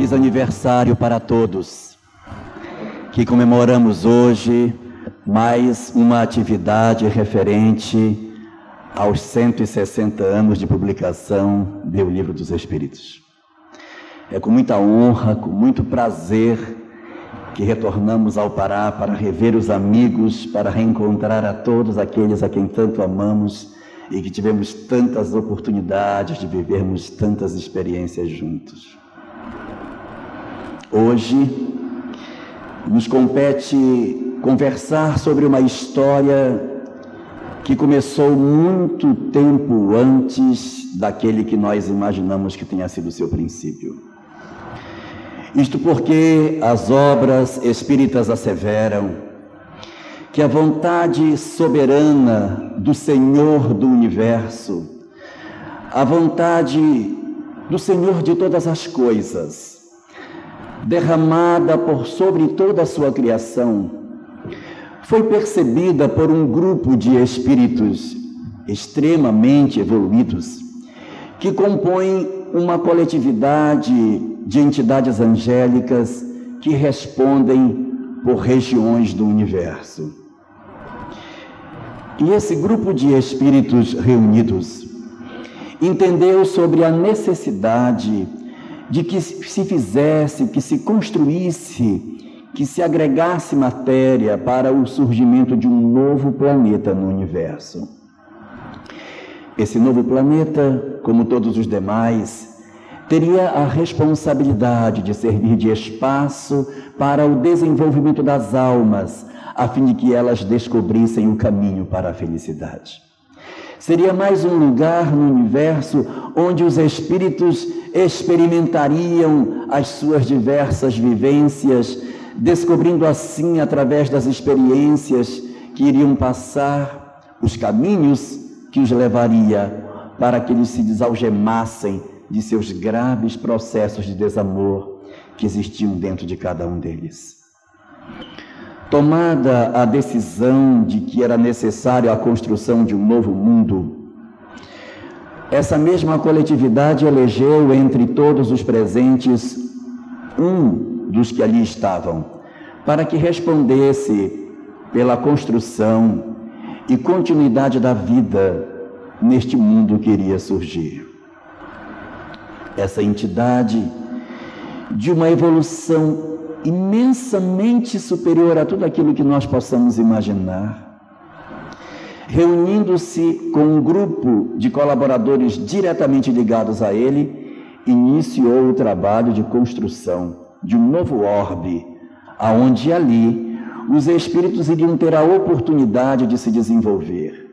Feliz aniversário para todos, que comemoramos hoje mais uma atividade referente aos 160 anos de publicação do Livro dos Espíritos. É com muita honra, com muito prazer, que retornamos ao Pará para rever os amigos, para reencontrar a todos aqueles a quem tanto amamos e que tivemos tantas oportunidades de vivermos tantas experiências juntos. Hoje nos compete conversar sobre uma história que começou muito tempo antes daquele que nós imaginamos que tenha sido o seu princípio. Isto porque as obras espíritas asseveram que a vontade soberana do Senhor do Universo, a vontade do Senhor de todas as coisas, derramada por sobre toda a sua criação, foi percebida por um grupo de espíritos extremamente evoluídos que compõem uma coletividade de entidades angélicas que respondem por regiões do universo. E esse grupo de espíritos reunidos entendeu sobre a necessidade de que se fizesse, que se construísse, que se agregasse matéria para o surgimento de um novo planeta no universo. Esse novo planeta, como todos os demais, teria a responsabilidade de servir de espaço para o desenvolvimento das almas, a fim de que elas descobrissem o caminho para a felicidade. Seria mais um lugar no universo onde os espíritos experimentariam as suas diversas vivências, descobrindo assim, através das experiências que iriam passar, os caminhos que os levaria para que eles se desalgemassem de seus graves processos de desamor que existiam dentro de cada um deles. Tomada a decisão de que era necessário a construção de um novo mundo, essa mesma coletividade elegeu entre todos os presentes um dos que ali estavam, para que respondesse pela construção e continuidade da vida neste mundo que iria surgir. Essa entidade de uma evolução imensamente superior a tudo aquilo que nós possamos imaginar, reunindo-se com um grupo de colaboradores diretamente ligados a ele, iniciou o trabalho de construção de um novo orbe, aonde ali os espíritos iriam ter a oportunidade de se desenvolver.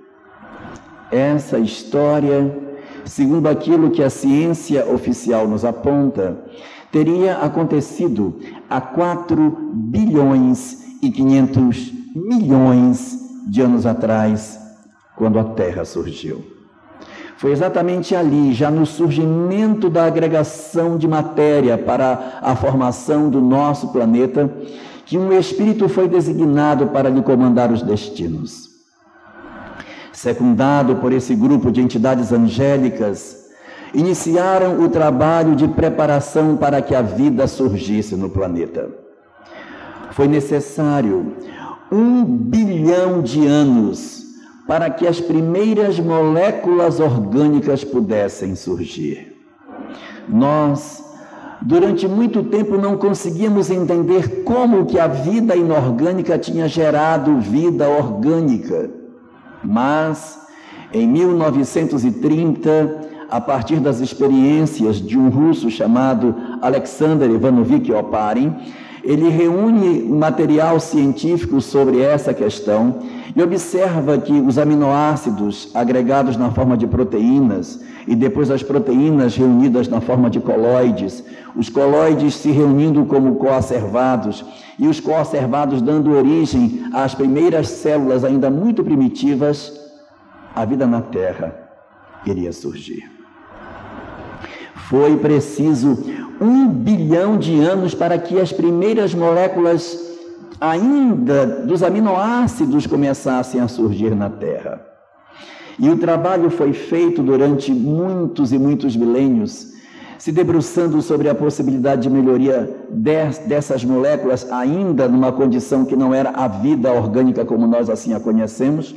Essa história, segundo aquilo que a ciência oficial nos aponta, teria acontecido há 4 bilhões e 500 milhões de anos atrás, quando a Terra surgiu. Foi exatamente ali, já no surgimento da agregação de matéria para a formação do nosso planeta, que um espírito foi designado para lhe comandar os destinos. Secundado por esse grupo de entidades angélicas, iniciaram o trabalho de preparação para que a vida surgisse no planeta. Foi necessário 1 bilhão de anos para que as primeiras moléculas orgânicas pudessem surgir. Nós, durante muito tempo, não conseguíamos entender como que a vida inorgânica tinha gerado vida orgânica. Mas, em 1930, a partir das experiências de um russo chamado Alexander Ivanovich Oparin, ele reúne material científico sobre essa questão e observa que os aminoácidos agregados na forma de proteínas e depois as proteínas reunidas na forma de colóides, os colóides se reunindo como coacervados e os coacervados dando origem às primeiras células ainda muito primitivas, a vida na Terra iria surgir. Foi preciso 1 bilhão de anos para que as primeiras moléculas ainda dos aminoácidos começassem a surgir na Terra. E o trabalho foi feito durante muitos e muitos milênios, se debruçando sobre a possibilidade de melhoria dessas moléculas, ainda numa condição que não era a vida orgânica como nós assim a conhecemos,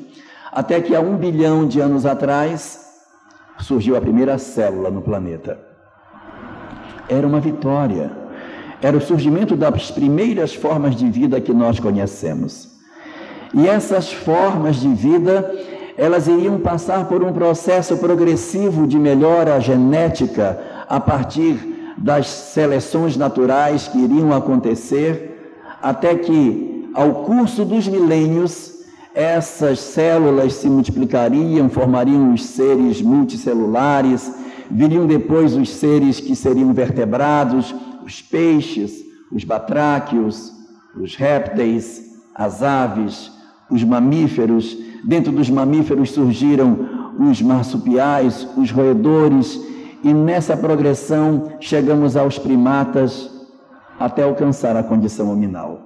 até que há 1 bilhão de anos atrás surgiu a primeira célula no planeta. Era uma vitória, era o surgimento das primeiras formas de vida que nós conhecemos. E essas formas de vida, elas iriam passar por um processo progressivo de melhora genética a partir das seleções naturais que iriam acontecer, até que, ao curso dos milênios, essas células se multiplicariam, formariam os seres multicelulares, viriam depois os seres que seriam vertebrados, os peixes, os batráquios, os répteis, as aves, os mamíferos. Dentro dos mamíferos surgiram os marsupiais, os roedores, e nessa progressão chegamos aos primatas até alcançar a condição hominal.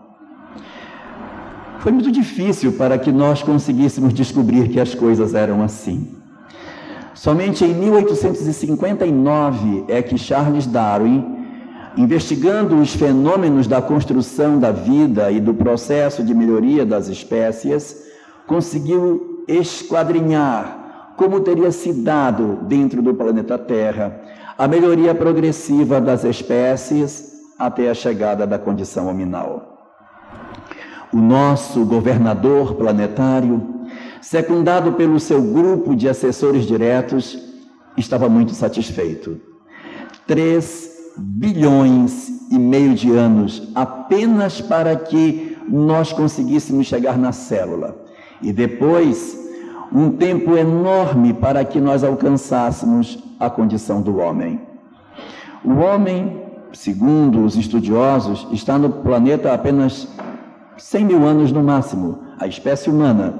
Foi muito difícil para que nós conseguíssemos descobrir que as coisas eram assim. Somente em 1859 é que Charles Darwin, investigando os fenômenos da construção da vida e do processo de melhoria das espécies, conseguiu esquadrinhar como teria se dado dentro do planeta Terra a melhoria progressiva das espécies até a chegada da condição hominal. O nosso governador planetário, secundado pelo seu grupo de assessores diretos, estava muito satisfeito. 3,5 bilhões de anos apenas para que nós conseguíssemos chegar na célula. E depois, um tempo enorme para que nós alcançássemos a condição do homem. O homem, segundo os estudiosos, está no planeta há apenas 100 mil anos no máximo, a espécie humana,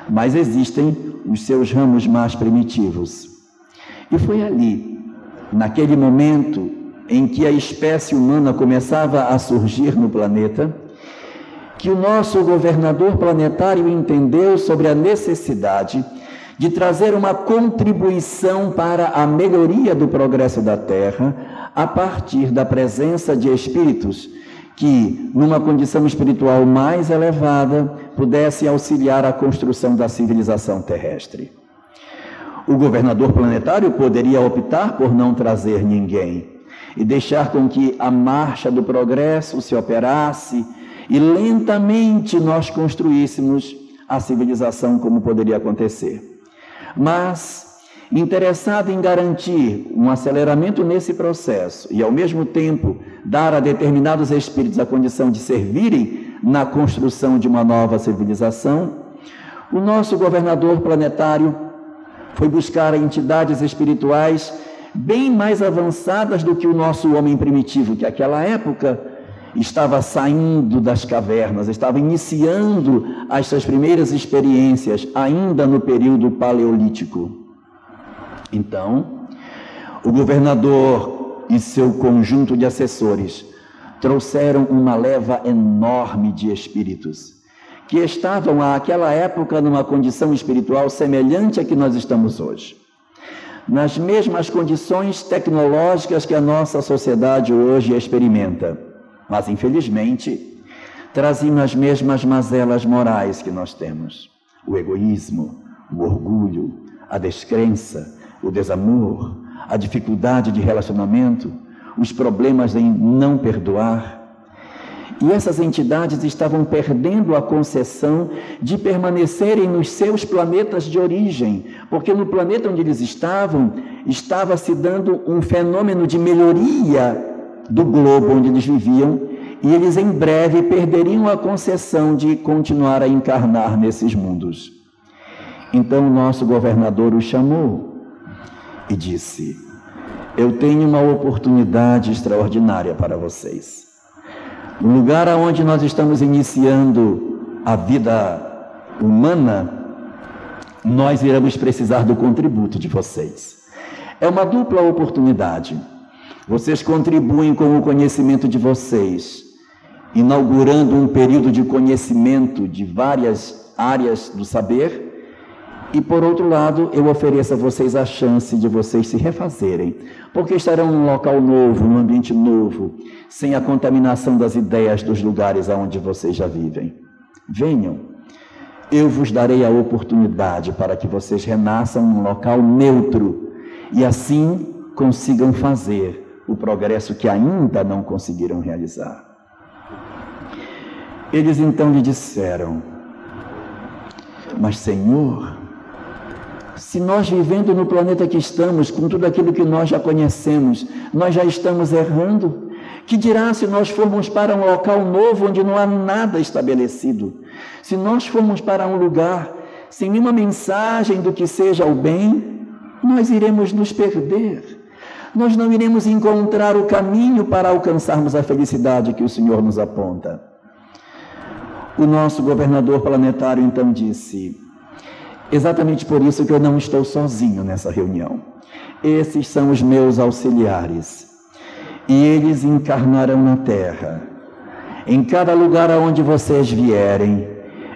mas existem os seus ramos mais primitivos. E foi ali, naquele momento em que a espécie humana começava a surgir no planeta, que o nosso governador planetário entendeu sobre a necessidade de trazer uma contribuição para a melhoria do progresso da Terra a partir da presença de espíritos que, numa condição espiritual mais elevada, pudessem auxiliar a construção da civilização terrestre. O governador planetário poderia optar por não trazer ninguém e deixar com que a marcha do progresso se operasse e lentamente nós construíssemos a civilização como poderia acontecer. Mas, interessado em garantir um aceleramento nesse processo e, ao mesmo tempo, dar a determinados espíritos a condição de servirem na construção de uma nova civilização, o nosso governador planetário foi buscar entidades espirituais bem mais avançadas do que o nosso homem primitivo, que naquela época estava saindo das cavernas, estava iniciando as suas primeiras experiências, ainda no período paleolítico. Então, o governador e seu conjunto de assessores trouxeram uma leva enorme de espíritos, que estavam àquela época numa condição espiritual semelhante à que nós estamos hoje, nas mesmas condições tecnológicas que a nossa sociedade hoje experimenta, mas infelizmente traziam as mesmas mazelas morais que nós temos: o egoísmo, o orgulho, a descrença, o desamor, a dificuldade de relacionamento, os problemas em não perdoar. E essas entidades estavam perdendo a concessão de permanecerem nos seus planetas de origem, porque no planeta onde eles estavam, estava se dando um fenômeno de melhoria do globo onde eles viviam, e eles em breve perderiam a concessão de continuar a encarnar nesses mundos. Então o nosso governador o chamou e disse: eu tenho uma oportunidade extraordinária para vocês. No lugar onde nós estamos iniciando a vida humana, nós iremos precisar do contributo de vocês. É uma dupla oportunidade. Vocês contribuem com o conhecimento de vocês, inaugurando um período de conhecimento de várias áreas do saber, E por outro lado, eu ofereço a vocês a chance de vocês se refazerem, porque estarão num local novo, num ambiente novo, sem a contaminação das ideias dos lugares aonde vocês já vivem. Venham, eu vos darei a oportunidade para que vocês renasçam num local neutro e assim consigam fazer o progresso que ainda não conseguiram realizar. Eles então lhe disseram: mas Senhor, se nós vivendo no planeta que estamos, com tudo aquilo que nós já conhecemos, nós já estamos errando, que dirá se nós formos para um local novo onde não há nada estabelecido? Se nós formos para um lugar sem nenhuma mensagem do que seja o bem, nós iremos nos perder. Nós não iremos encontrar o caminho para alcançarmos a felicidade que o Senhor nos aponta. O nosso governador planetário então disse: exatamente por isso que eu não estou sozinho nessa reunião. Esses são os meus auxiliares, e eles encarnarão na Terra. Em cada lugar aonde vocês vierem,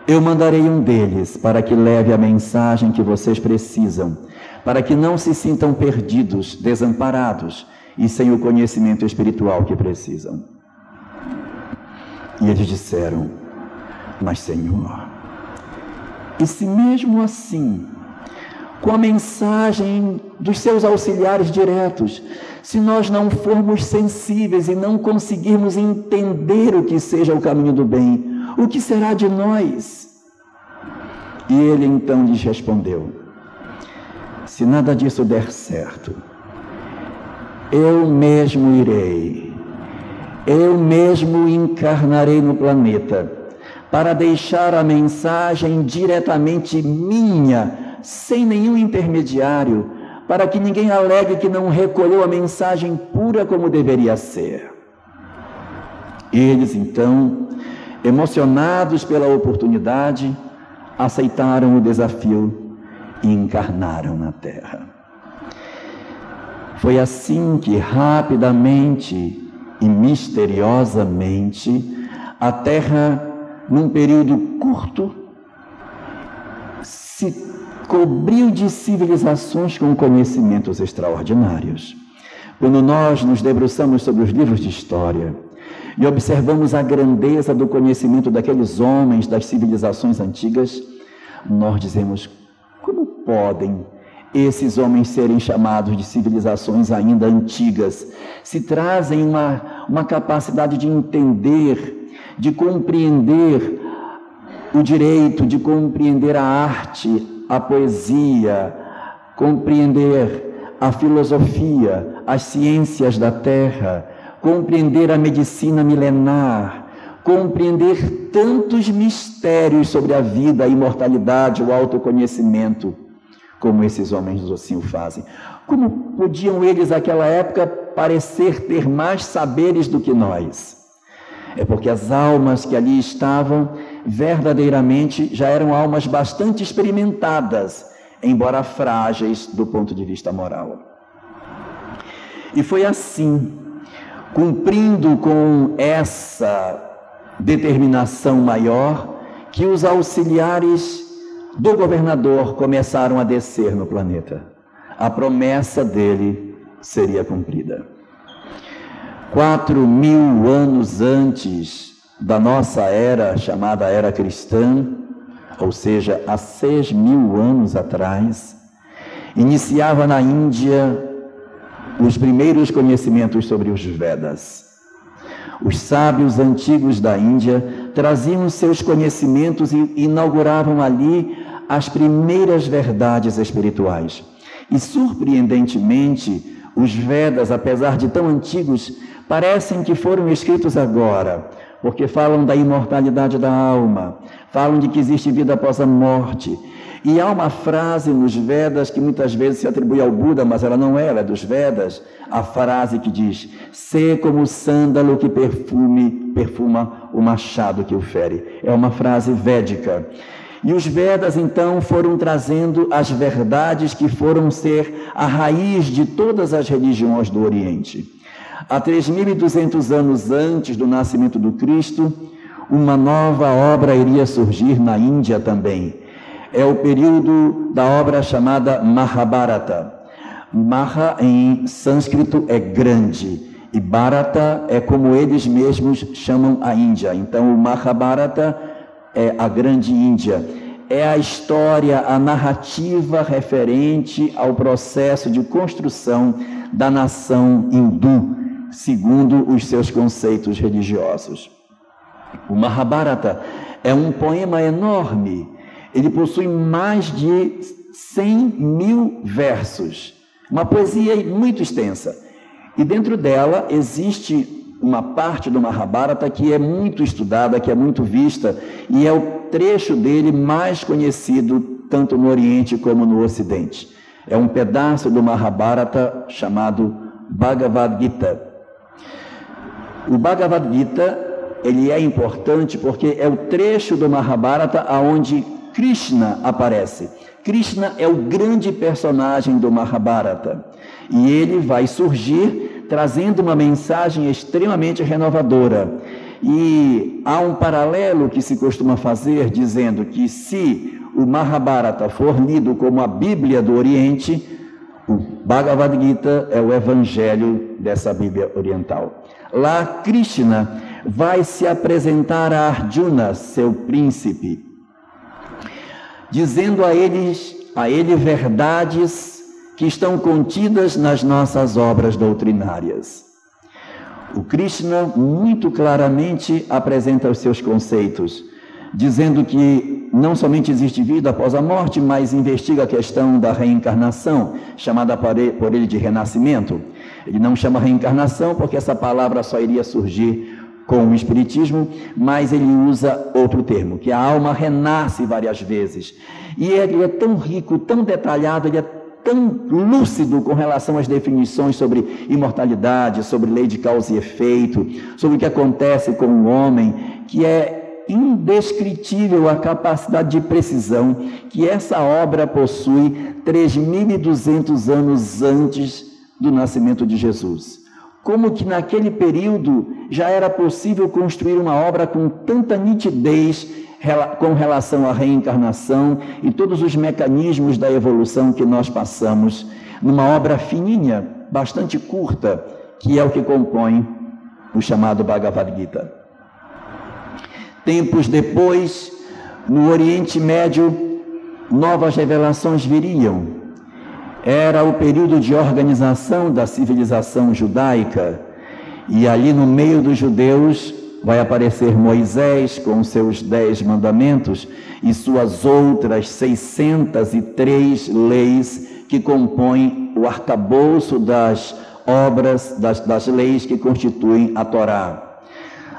eu mandarei um deles para que leve a mensagem que vocês precisam, para que não se sintam perdidos, desamparados e sem o conhecimento espiritual que precisam. E eles disseram: mas Senhor, e se mesmo assim, com a mensagem dos seus auxiliares diretos, se nós não formos sensíveis e não conseguirmos entender o que seja o caminho do bem, o que será de nós? E ele então lhes respondeu: se nada disso der certo, eu mesmo irei, eu mesmo encarnarei no planeta, para deixar a mensagem diretamente minha, sem nenhum intermediário, para que ninguém alegue que não recolheu a mensagem pura como deveria ser. Eles, então, emocionados pela oportunidade, aceitaram o desafio e encarnaram na Terra. Foi assim que, rapidamente e misteriosamente, a Terra, num período curto, se cobriu de civilizações com conhecimentos extraordinários. Quando nós nos debruçamos sobre os livros de história e observamos a grandeza do conhecimento daqueles homens das civilizações antigas, nós dizemos: como podem esses homens serem chamados de civilizações ainda antigas, se trazem uma capacidade de entender, de compreender o direito, de compreender a arte, a poesia, compreender a filosofia, as ciências da terra, compreender a medicina milenar, compreender tantos mistérios sobre a vida, a imortalidade, o autoconhecimento, como esses homens assim o fazem. Como podiam eles, naquela época, parecer ter mais saberes do que nós? É porque as almas que ali estavam, verdadeiramente, já eram almas bastante experimentadas, embora frágeis do ponto de vista moral. E foi assim, cumprindo com essa determinação maior, que os auxiliares do governador começaram a descer no planeta. A promessa dele seria cumprida. 4.000 anos antes da nossa era, chamada era cristã, ou seja, há 6.000 anos atrás, iniciava na Índia os primeiros conhecimentos sobre os Vedas. Os sábios antigos da Índia traziam seus conhecimentos e inauguravam ali as primeiras verdades espirituais. E, surpreendentemente, os Vedas, apesar de tão antigos, parecem que foram escritos agora, porque falam da imortalidade da alma, falam de que existe vida após a morte. E há uma frase nos Vedas que muitas vezes se atribui ao Buda, mas ela não é, ela é dos Vedas, a frase que diz: "Sê como o sândalo que perfuma o machado que o fere". É uma frase védica. E os Vedas, então, foram trazendo as verdades que foram ser a raiz de todas as religiões do Oriente. Há 3.200 anos antes do nascimento do Cristo, uma nova obra iria surgir na Índia também. é o período da obra chamada Mahabharata. Maha em sânscrito é grande e Bharata é como eles mesmos chamam a Índia. Então o Mahabharata é a grande Índia. É a história, a narrativa referente ao processo de construção da nação hindu, segundo os seus conceitos religiosos. O Mahabharata é um poema enorme. Ele possui mais de 100.000 versos. Uma poesia muito extensa. E dentro dela existe uma parte do Mahabharata que é muito estudada, que é muito vista, e é o trecho dele mais conhecido tanto no Oriente como no Ocidente. É um pedaço do Mahabharata chamado Bhagavad Gita. O Bhagavad Gita, ele é importante porque é o trecho do Mahabharata onde Krishna aparece. Krishna é o grande personagem do Mahabharata e ele vai surgir trazendo uma mensagem extremamente renovadora. E há um paralelo que se costuma fazer dizendo que se o Mahabharata for lido como a Bíblia do Oriente, o Bhagavad Gita é o evangelho dessa Bíblia oriental. Lá Krishna vai se apresentar a Arjuna, seu príncipe, dizendo a ele verdades que estão contidas nas nossas obras doutrinárias. O Krishna muito claramente apresenta os seus conceitos, dizendo que não somente existe vida após a morte, mas investiga a questão da reencarnação, chamada por ele de renascimento. Ele não chama reencarnação porque essa palavra só iria surgir com o Espiritismo, mas ele usa outro termo, que a alma renasce várias vezes. E ele é tão rico, tão detalhado, ele é tão lúcido com relação às definições sobre imortalidade, sobre lei de causa e efeito, sobre o que acontece com o homem, que é indescritível a capacidade de precisão que essa obra possui 3.200 anos antes do nascimento de Jesus. Como que naquele período já era possível construir uma obra com tanta nitidez com relação à reencarnação e todos os mecanismos da evolução que nós passamos, numa obra fininha, bastante curta, que é o que compõe o chamado Bhagavad Gita. Tempos depois, no Oriente Médio, novas revelações viriam. Era o período de organização da civilização judaica, e ali no meio dos judeus vai aparecer Moisés com seus 10 mandamentos e suas outras 603 leis que compõem o arcabouço das obras, das leis que constituem a Torá.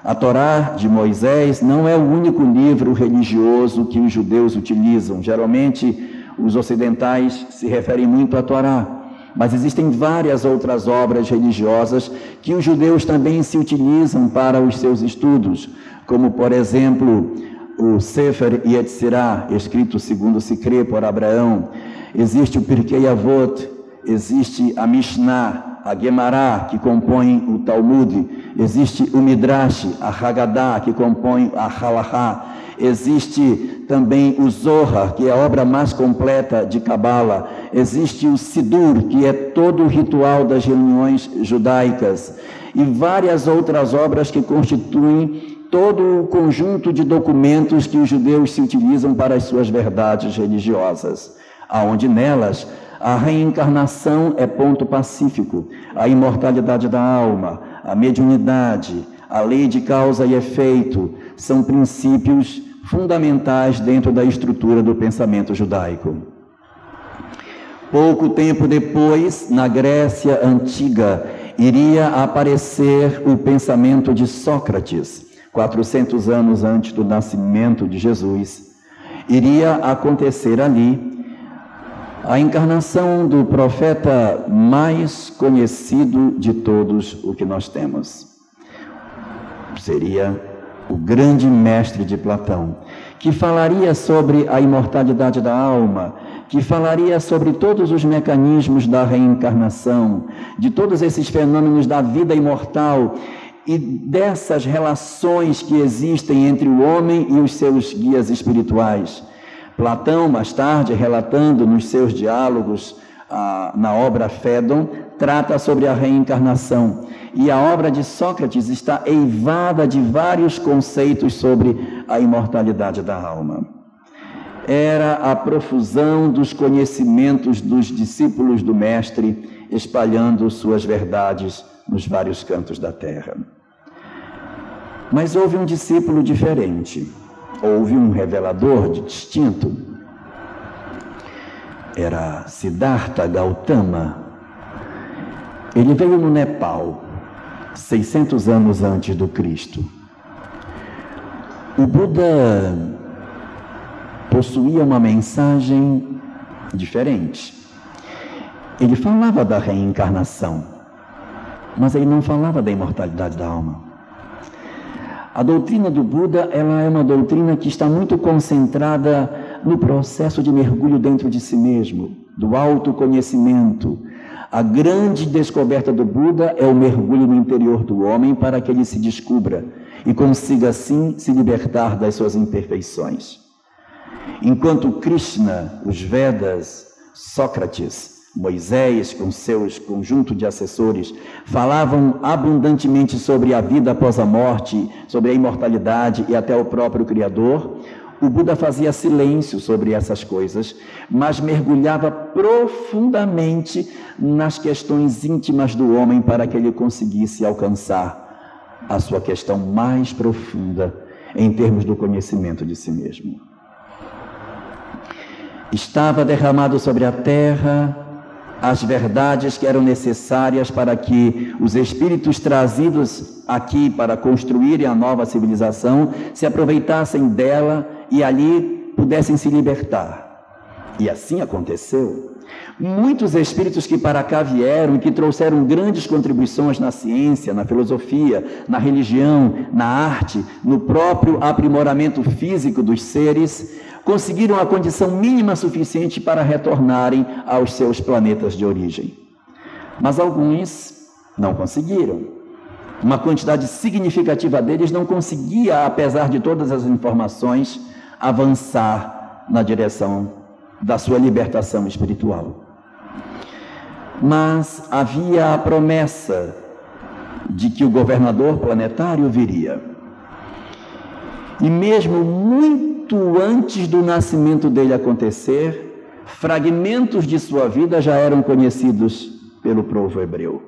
A Torá de Moisés não é o único livro religioso que os judeus utilizam. Geralmente, os ocidentais se referem muito à Torá, mas existem várias outras obras religiosas que os judeus também se utilizam para os seus estudos, como, por exemplo, o Sefer Yetzirah, escrito segundo se crê por Abraão. Existe o Pirkei Avot, existe a Mishnah, a Gemara, que compõe o Talmud, existe o Midrash, a Haggadah, que compõe a Halachá, existe também o Zohar, que é a obra mais completa de Cabala, existe o Sidur, que é todo o ritual das reuniões judaicas, e várias outras obras que constituem todo o conjunto de documentos que os judeus se utilizam para as suas verdades religiosas, aonde nelas a reencarnação é ponto pacífico, a imortalidade da alma, a mediunidade, a lei de causa e efeito são princípios fundamentais dentro da estrutura do pensamento judaico. Pouco tempo depois, na Grécia Antiga, iria aparecer o pensamento de Sócrates, 400 anos antes do nascimento de Jesus. Iria acontecer ali a encarnação do profeta mais conhecido de todos o que nós temos. Seria o grande mestre de Platão, que falaria sobre a imortalidade da alma, que falaria sobre todos os mecanismos da reencarnação, de todos esses fenômenos da vida imortal e dessas relações que existem entre o homem e os seus guias espirituais, Platão, mais tarde, relatando nos seus diálogos na obra Fédon, trata sobre a reencarnação. E a obra de Sócrates está eivada de vários conceitos sobre a imortalidade da alma. Era a profusão dos conhecimentos dos discípulos do Mestre, espalhando suas verdades nos vários cantos da terra. Mas houve um discípulo diferente, houve um revelador distinto. Era Siddhartha Gautama. Ele veio no Nepal, 600 anos antes do Cristo. O Buda possuía uma mensagem diferente. Ele falava da reencarnação, mas ele não falava da imortalidade da alma. A doutrina do Buda, ela é uma doutrina que está muito concentrada no processo de mergulho dentro de si mesmo, do autoconhecimento. A grande descoberta do Buda é o mergulho no interior do homem para que ele se descubra e consiga assim se libertar das suas imperfeições. Enquanto Krishna, os Vedas, Sócrates, Moisés, com seus conjunto de assessores, falavam abundantemente sobre a vida após a morte, sobre a imortalidade e até o próprio Criador, o Buda fazia silêncio sobre essas coisas, mas mergulhava profundamente nas questões íntimas do homem para que ele conseguisse alcançar a sua questão mais profunda em termos do conhecimento de si mesmo. Estava derramado sobre a terra as verdades que eram necessárias para que os espíritos trazidos aqui para construírem a nova civilização se aproveitassem dela e ali pudessem se libertar. E assim aconteceu. Muitos espíritos que para cá vieram e que trouxeram grandes contribuições na ciência, na filosofia, na religião, na arte, no próprio aprimoramento físico dos seres, conseguiram a condição mínima suficiente para retornarem aos seus planetas de origem. Mas alguns não conseguiram. Uma quantidade significativa deles não conseguia, apesar de todas as informações, avançar na direção da sua libertação espiritual. Mas havia a promessa de que o governador planetário viria. E mesmo muito antes do nascimento dele acontecer, fragmentos de sua vida já eram conhecidos pelo povo hebreu.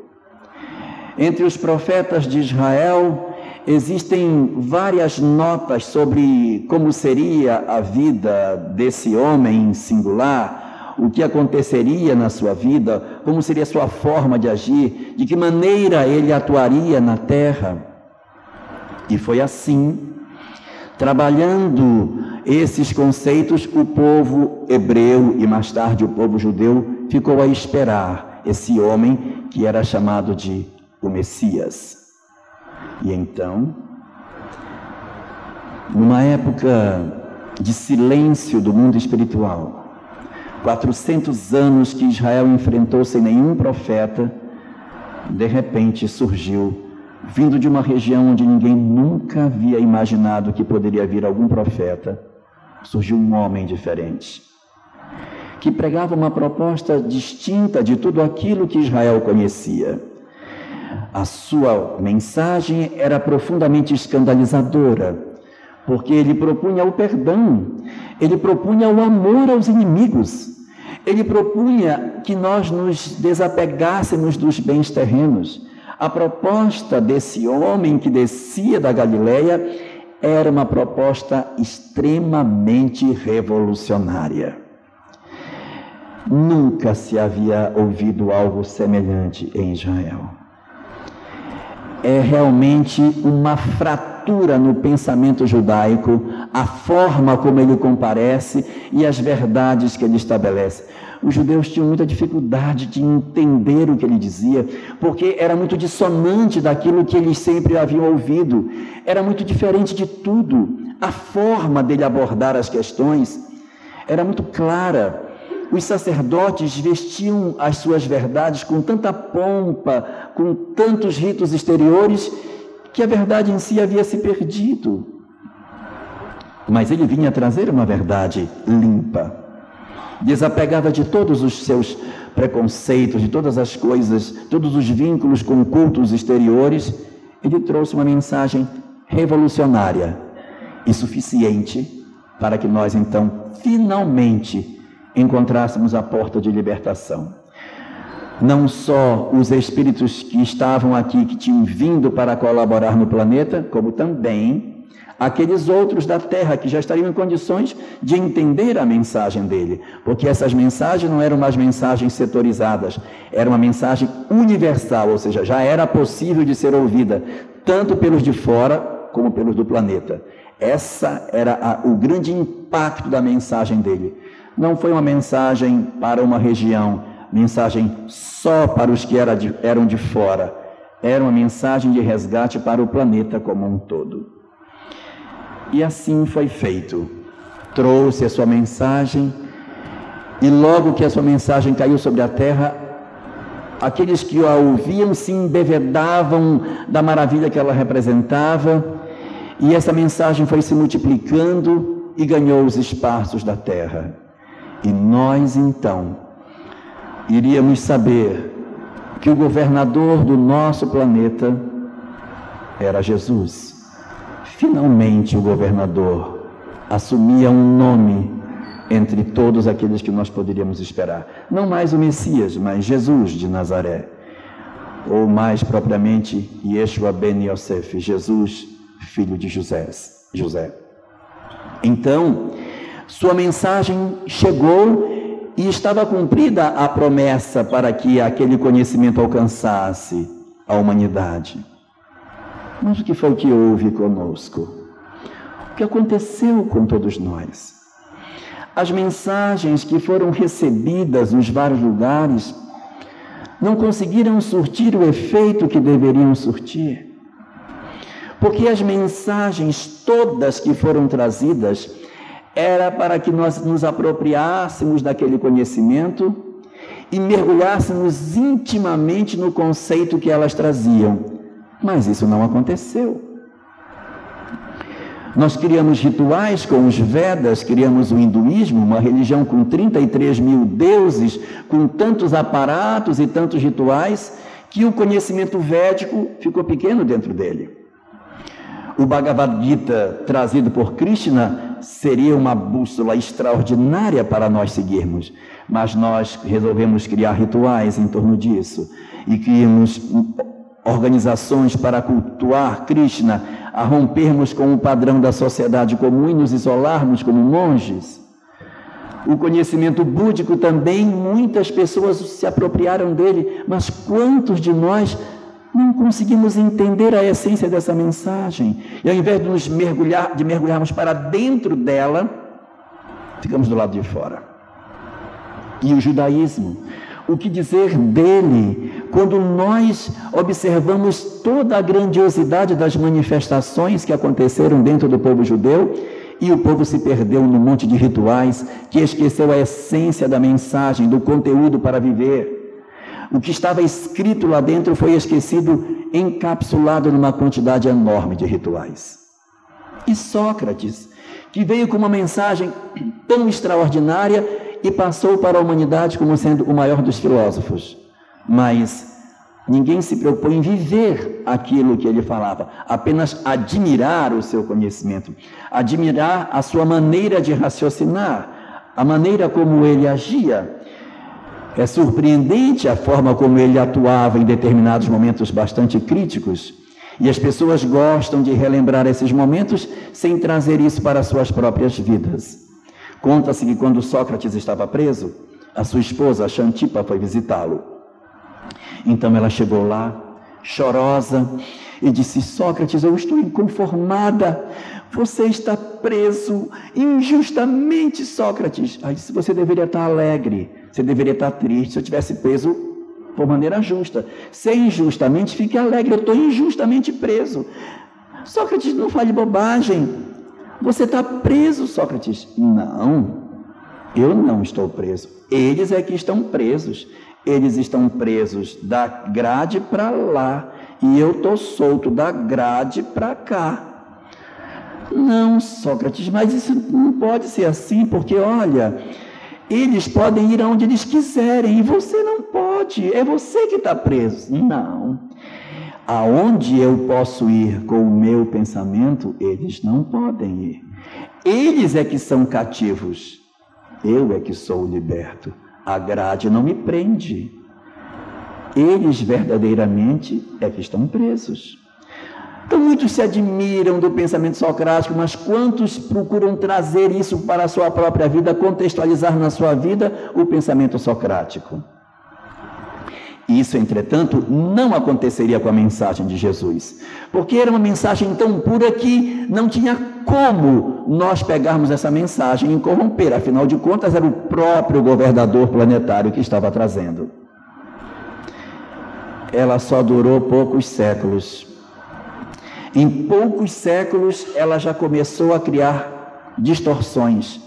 Entre os profetas de Israel, existem várias notas sobre como seria a vida desse homem singular, o que aconteceria na sua vida, como seria a sua forma de agir, de que maneira ele atuaria na terra. E foi assim, trabalhando esses conceitos, o povo hebreu e mais tarde o povo judeu ficou a esperar esse homem que era chamado de o Messias. E então, numa época de silêncio do mundo espiritual, 400 anos que Israel enfrentou sem nenhum profeta, de repente surgiu, vindo de uma região onde ninguém nunca havia imaginado que poderia vir algum profeta, surgiu um homem diferente, que pregava uma proposta distinta de tudo aquilo que Israel conhecia. A sua mensagem era profundamente escandalizadora, porque ele propunha o perdão, ele propunha o amor aos inimigos, ele propunha que nós nos desapegássemos dos bens terrenos. A proposta desse homem que descia da Galileia era uma proposta extremamente revolucionária. Nunca se havia ouvido algo semelhante em Israel. É realmente uma fratura no pensamento judaico, a forma como ele comparece e as verdades que ele estabelece. Os judeus tinham muita dificuldade de entender o que ele dizia, porque era muito dissonante daquilo que eles sempre haviam ouvido. Era muito diferente de tudo. A forma dele abordar as questões era muito clara. Os sacerdotes vestiam as suas verdades com tanta pompa, com tantos ritos exteriores, que a verdade em si havia se perdido. mas ele vinha trazer uma verdade limpa, desapegada de todos os seus preconceitos, de todas as coisas, todos os vínculos com cultos exteriores. Ele trouxe uma mensagem revolucionária e suficiente para que nós, então, finalmente encontrássemos a porta de libertação. Não só os espíritos que estavam aqui, que tinham vindo para colaborar no planeta, como também aqueles outros da Terra que já estariam em condições de entender a mensagem dele, porque essas mensagens não eram mais mensagens setorizadas, era uma mensagem universal, ou seja, já era possível de ser ouvida, tanto pelos de fora como pelos do planeta. Essa era o grande impacto da mensagem dele. Não foi uma mensagem para uma região, mensagem só para os que eram de fora, era uma mensagem de resgate para o planeta como um todo. E assim foi feito. Trouxe a sua mensagem, e logo que a sua mensagem caiu sobre a terra, aqueles que a ouviam se embevedavam da maravilha que ela representava, e essa mensagem foi se multiplicando e ganhou os espaços da terra. E nós, então, iríamos saber que o governador do nosso planeta era Jesus. Finalmente o governador assumia um nome entre todos aqueles que nós poderíamos esperar. Não mais o Messias, mas Jesus de Nazaré. Ou mais propriamente, Yeshua ben Yosef, Jesus, filho de José. Então, sua mensagem chegou e estava cumprida a promessa para que aquele conhecimento alcançasse a humanidade. Mas o que foi que houve conosco? O que aconteceu com todos nós? As mensagens que foram recebidas nos vários lugares não conseguiram surtir o efeito que deveriam surtir. Porque as mensagens todas que foram trazidas era para que nós nos apropriássemos daquele conhecimento e mergulhássemos intimamente no conceito que elas traziam. Mas isso não aconteceu. Nós criamos rituais com os Vedas, criamos o hinduísmo, uma religião com 33 mil deuses, com tantos aparatos e tantos rituais, que o conhecimento védico ficou pequeno dentro dele. O Bhagavad Gita, trazido por Krishna, seria uma bússola extraordinária para nós seguirmos, mas nós resolvemos criar rituais em torno disso e criamos organizações para cultuar Krishna, a rompermos com o padrão da sociedade comum e nos isolarmos como monges. O conhecimento búdico também, muitas pessoas se apropriaram dele, mas quantos de nós não conseguimos entender a essência dessa mensagem? E ao invés de mergulharmos para dentro dela, ficamos do lado de fora. E o judaísmo, o que dizer dele quando nós observamos toda a grandiosidade das manifestações que aconteceram dentro do povo judeu e o povo se perdeu num monte de rituais, que esqueceu a essência da mensagem, do conteúdo para viver. O que estava escrito lá dentro foi esquecido, encapsulado numa quantidade enorme de rituais. E Sócrates, que veio com uma mensagem tão extraordinária e passou para a humanidade como sendo o maior dos filósofos. Mas ninguém se preocupou em viver aquilo que ele falava, apenas admirar o seu conhecimento, admirar a sua maneira de raciocinar, a maneira como ele agia. É surpreendente a forma como ele atuava em determinados momentos bastante críticos, e as pessoas gostam de relembrar esses momentos sem trazer isso para as suas próprias vidas. Conta-se que quando Sócrates estava preso, a sua esposa, Xantipa, foi visitá-lo. Então ela chegou lá, chorosa, e disse: Sócrates, eu estou inconformada, você está preso injustamente, Sócrates. Aí disse: você deveria estar alegre, você deveria estar triste. Se eu tivesse preso por maneira justa, se injustamente, fique alegre, eu estou injustamente preso. Sócrates, não fale bobagem, você está preso, Sócrates. Não, eu não estou preso, eles é que estão presos. Eles estão presos da grade para lá e eu estou solto da grade para cá. Não, Sócrates, mas isso não pode ser assim, porque olha, eles podem ir aonde eles quiserem e você não pode, é você que está preso. Não, aonde eu posso ir com o meu pensamento, eles não podem ir. Eles é que são cativos, eu é que sou liberto. A grade não me prende. Eles verdadeiramente é que estão presos. Então muitos se admiram do pensamento socrático, mas quantos procuram trazer isso para a sua própria vida, contextualizar na sua vida o pensamento socrático? Isso, entretanto, não aconteceria com a mensagem de Jesus, porque era uma mensagem tão pura que não tinha como nós pegarmos essa mensagem e corromper, afinal de contas era o próprio governador planetário que estava trazendo. Ela só durou poucos séculos. Em poucos séculos ela já começou a criar distorções,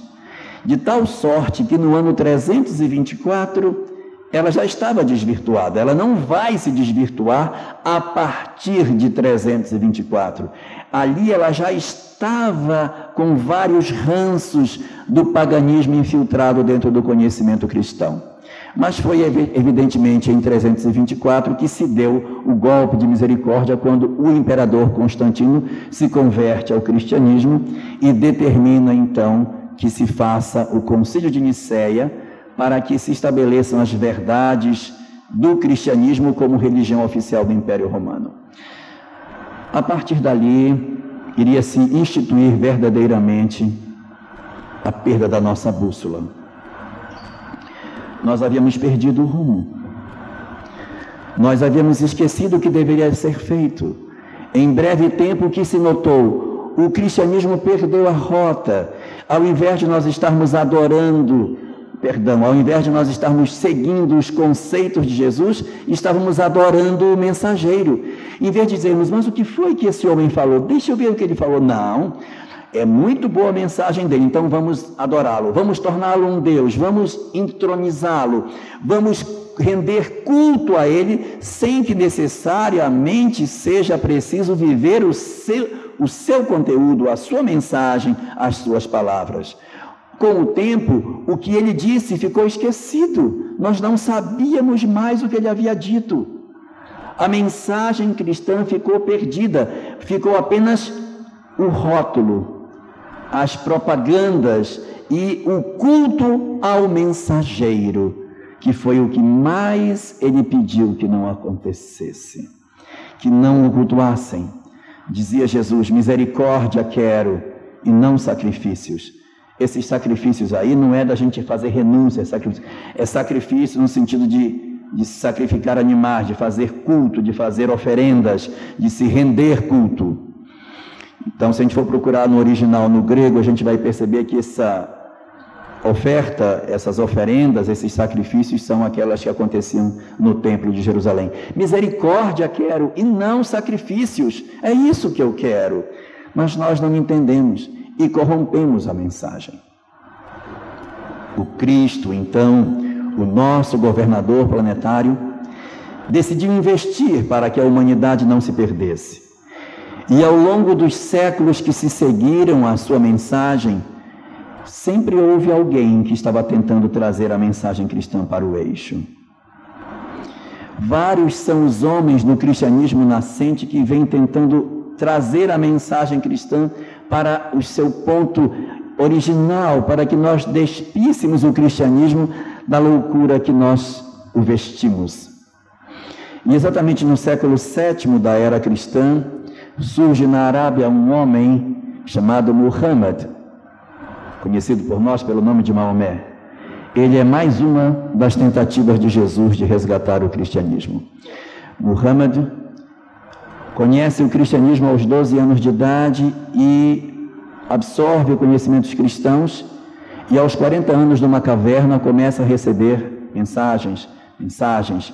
de tal sorte que no ano 324 ela já estava desvirtuada. Ela não vai se desvirtuar a partir de 324. Ali ela já estava com vários ranços do paganismo infiltrado dentro do conhecimento cristão. Mas foi evidentemente em 324 que se deu o golpe de misericórdia, quando o imperador Constantino se converte ao cristianismo e determina então que se faça o Concílio de Nicéia, para que se estabeleçam as verdades do cristianismo como religião oficial do Império Romano. A partir dali, iria se instituir verdadeiramente a perda da nossa bússola. Nós havíamos perdido o rumo. Nós havíamos esquecido o que deveria ser feito. Em breve tempo, o que se notou? O cristianismo perdeu a rota. Ao invés de nós estarmos ao invés de nós estarmos seguindo os conceitos de Jesus, estávamos adorando o mensageiro. Em vez de dizermos, mas o que foi que esse homem falou? Deixa eu ver o que ele falou. Não, é muito boa a mensagem dele, então vamos adorá-lo, vamos torná-lo um Deus, vamos entronizá-lo, vamos render culto a ele, sem que necessariamente seja preciso viver o seu conteúdo, a sua mensagem, as suas palavras. Com o tempo, o que ele disse ficou esquecido. Nós não sabíamos mais o que ele havia dito. A mensagem cristã ficou perdida. Ficou apenas o rótulo, as propagandas e o culto ao mensageiro, que foi o que mais ele pediu que não acontecesse, que não o cultuassem. Dizia Jesus, misericórdia quero e não sacrifícios. Esses sacrifícios aí não é da gente fazer renúncia, é sacrifício no sentido de sacrificar animais, de fazer culto, de fazer oferendas, de se render culto. Então, se a gente for procurar no original, no grego, a gente vai perceber que essa oferta, essas oferendas, esses sacrifícios são aquelas que aconteciam no templo de Jerusalém. Misericórdia quero e não sacrifícios, é isso que eu quero. Mas nós não entendemos e corrompemos a mensagem. O Cristo, então, o nosso governador planetário, decidiu investir para que a humanidade não se perdesse. E ao longo dos séculos que se seguiram à sua mensagem, sempre houve alguém que estava tentando trazer a mensagem cristã para o eixo. Vários são os homens no cristianismo nascente que vêm tentando trazer a mensagem cristã para o seu ponto original, para que nós despíssemos o cristianismo da loucura que nós o vestimos. E exatamente no século VII da era cristã, surge na Arábia um homem chamado Muhammad, conhecido por nós pelo nome de Maomé. Ele é mais uma das tentativas de Jesus de resgatar o cristianismo. Muhammad conhece o cristianismo aos 12 anos de idade e absorve conhecimentos cristãos, e aos 40 anos numa caverna começa a receber mensagens,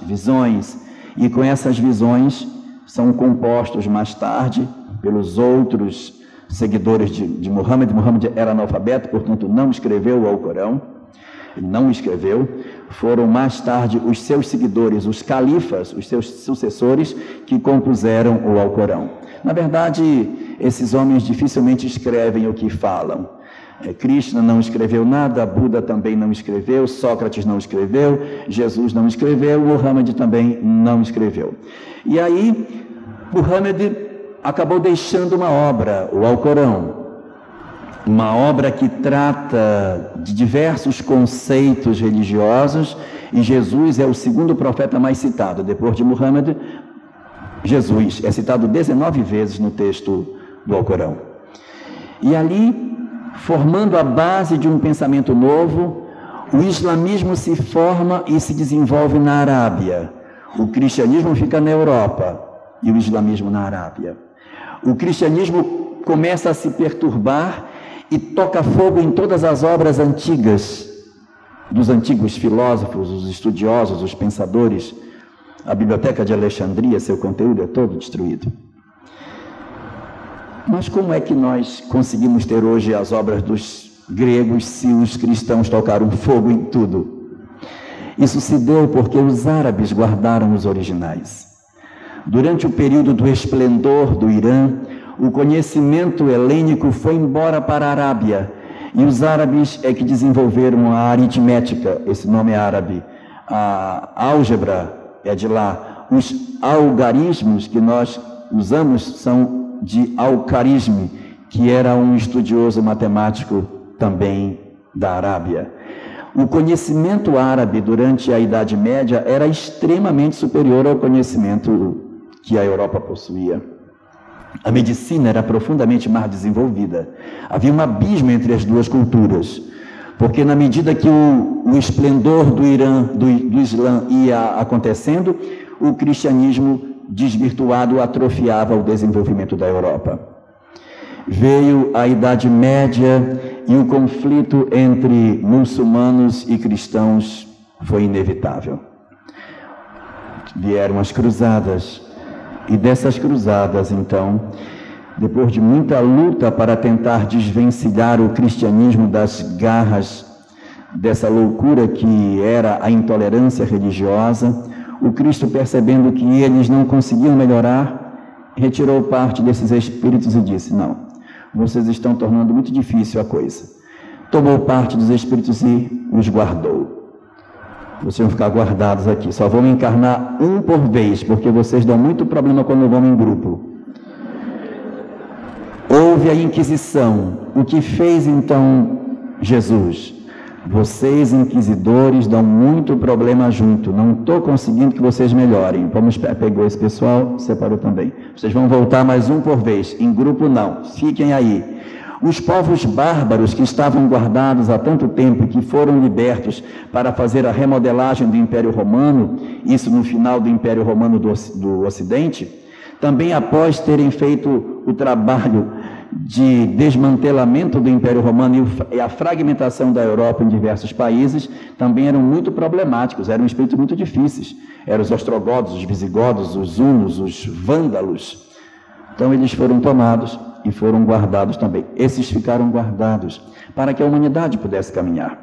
visões, e com essas visões são compostos mais tarde pelos outros seguidores de Muhammad. Muhammad era analfabeto, portanto não escreveu o Alcorão, ele não escreveu, foram mais tarde os seus seguidores, os califas, os seus sucessores, que compuseram o Alcorão. Na verdade, esses homens dificilmente escrevem o que falam. Krishna não escreveu nada, Buda também não escreveu, Sócrates não escreveu, Jesus não escreveu, Muhammad também não escreveu. E aí, Muhammad acabou deixando uma obra, o Alcorão, uma obra que trata de diversos conceitos religiosos, e Jesus é o segundo profeta mais citado. Depois de Muhammad, Jesus é citado 19 vezes no texto do Alcorão. E ali, formando a base de um pensamento novo, o islamismo se forma e se desenvolve na Arábia. O cristianismo fica na Europa e o islamismo na Arábia. O cristianismo começa a se perturbar e toca fogo em todas as obras antigas, dos antigos filósofos, os estudiosos, os pensadores. A Biblioteca de Alexandria, seu conteúdo é todo destruído. Mas como é que nós conseguimos ter hoje as obras dos gregos se os cristãos tocaram fogo em tudo? Isso se deu porque os árabes guardaram os originais. Durante o período do esplendor do Irã, o conhecimento helênico foi embora para a Arábia, e os árabes é que desenvolveram a aritmética, esse nome é árabe, a álgebra é de lá, os algarismos que nós usamos são de Al-Kharizmi, que era um estudioso matemático também da Arábia. O conhecimento árabe durante a Idade Média era extremamente superior ao conhecimento que a Europa possuía. A medicina era profundamente mais desenvolvida. Havia um abismo entre as duas culturas, porque na medida que o esplendor do Irã, do Islã ia acontecendo, o cristianismo desvirtuado atrofiava o desenvolvimento da Europa. Veio a Idade Média e o conflito entre muçulmanos e cristãos foi inevitável. Vieram as cruzadas. E dessas cruzadas, então, depois de muita luta para tentar desvencilhar o cristianismo das garras dessa loucura que era a intolerância religiosa, o Cristo, percebendo que eles não conseguiam melhorar, retirou parte desses espíritos e disse: não, vocês estão tornando muito difícil a coisa. Tomou parte dos espíritos e os guardou. Vocês vão ficar guardados aqui, só vão encarnar um por vez, porque vocês dão muito problema quando vão em grupo. Houve a Inquisição. O que fez então Jesus? Vocês, inquisidores, dão muito problema junto, não estou conseguindo que vocês melhorem. Pegou esse pessoal, separou também. Vocês vão voltar mais um por vez, em grupo não, fiquem aí. Os povos bárbaros que estavam guardados há tanto tempo e que foram libertos para fazer a remodelagem do Império Romano, isso no final do Império Romano do Ocidente, também após terem feito o trabalho de desmantelamento do Império Romano e a fragmentação da Europa em diversos países, também eram muito problemáticos, eram espíritos muito difíceis. Eram os ostrogodos, os visigodos, os hunos, os vândalos. Então eles foram tomados e foram guardados também. Esses ficaram guardados para que a humanidade pudesse caminhar.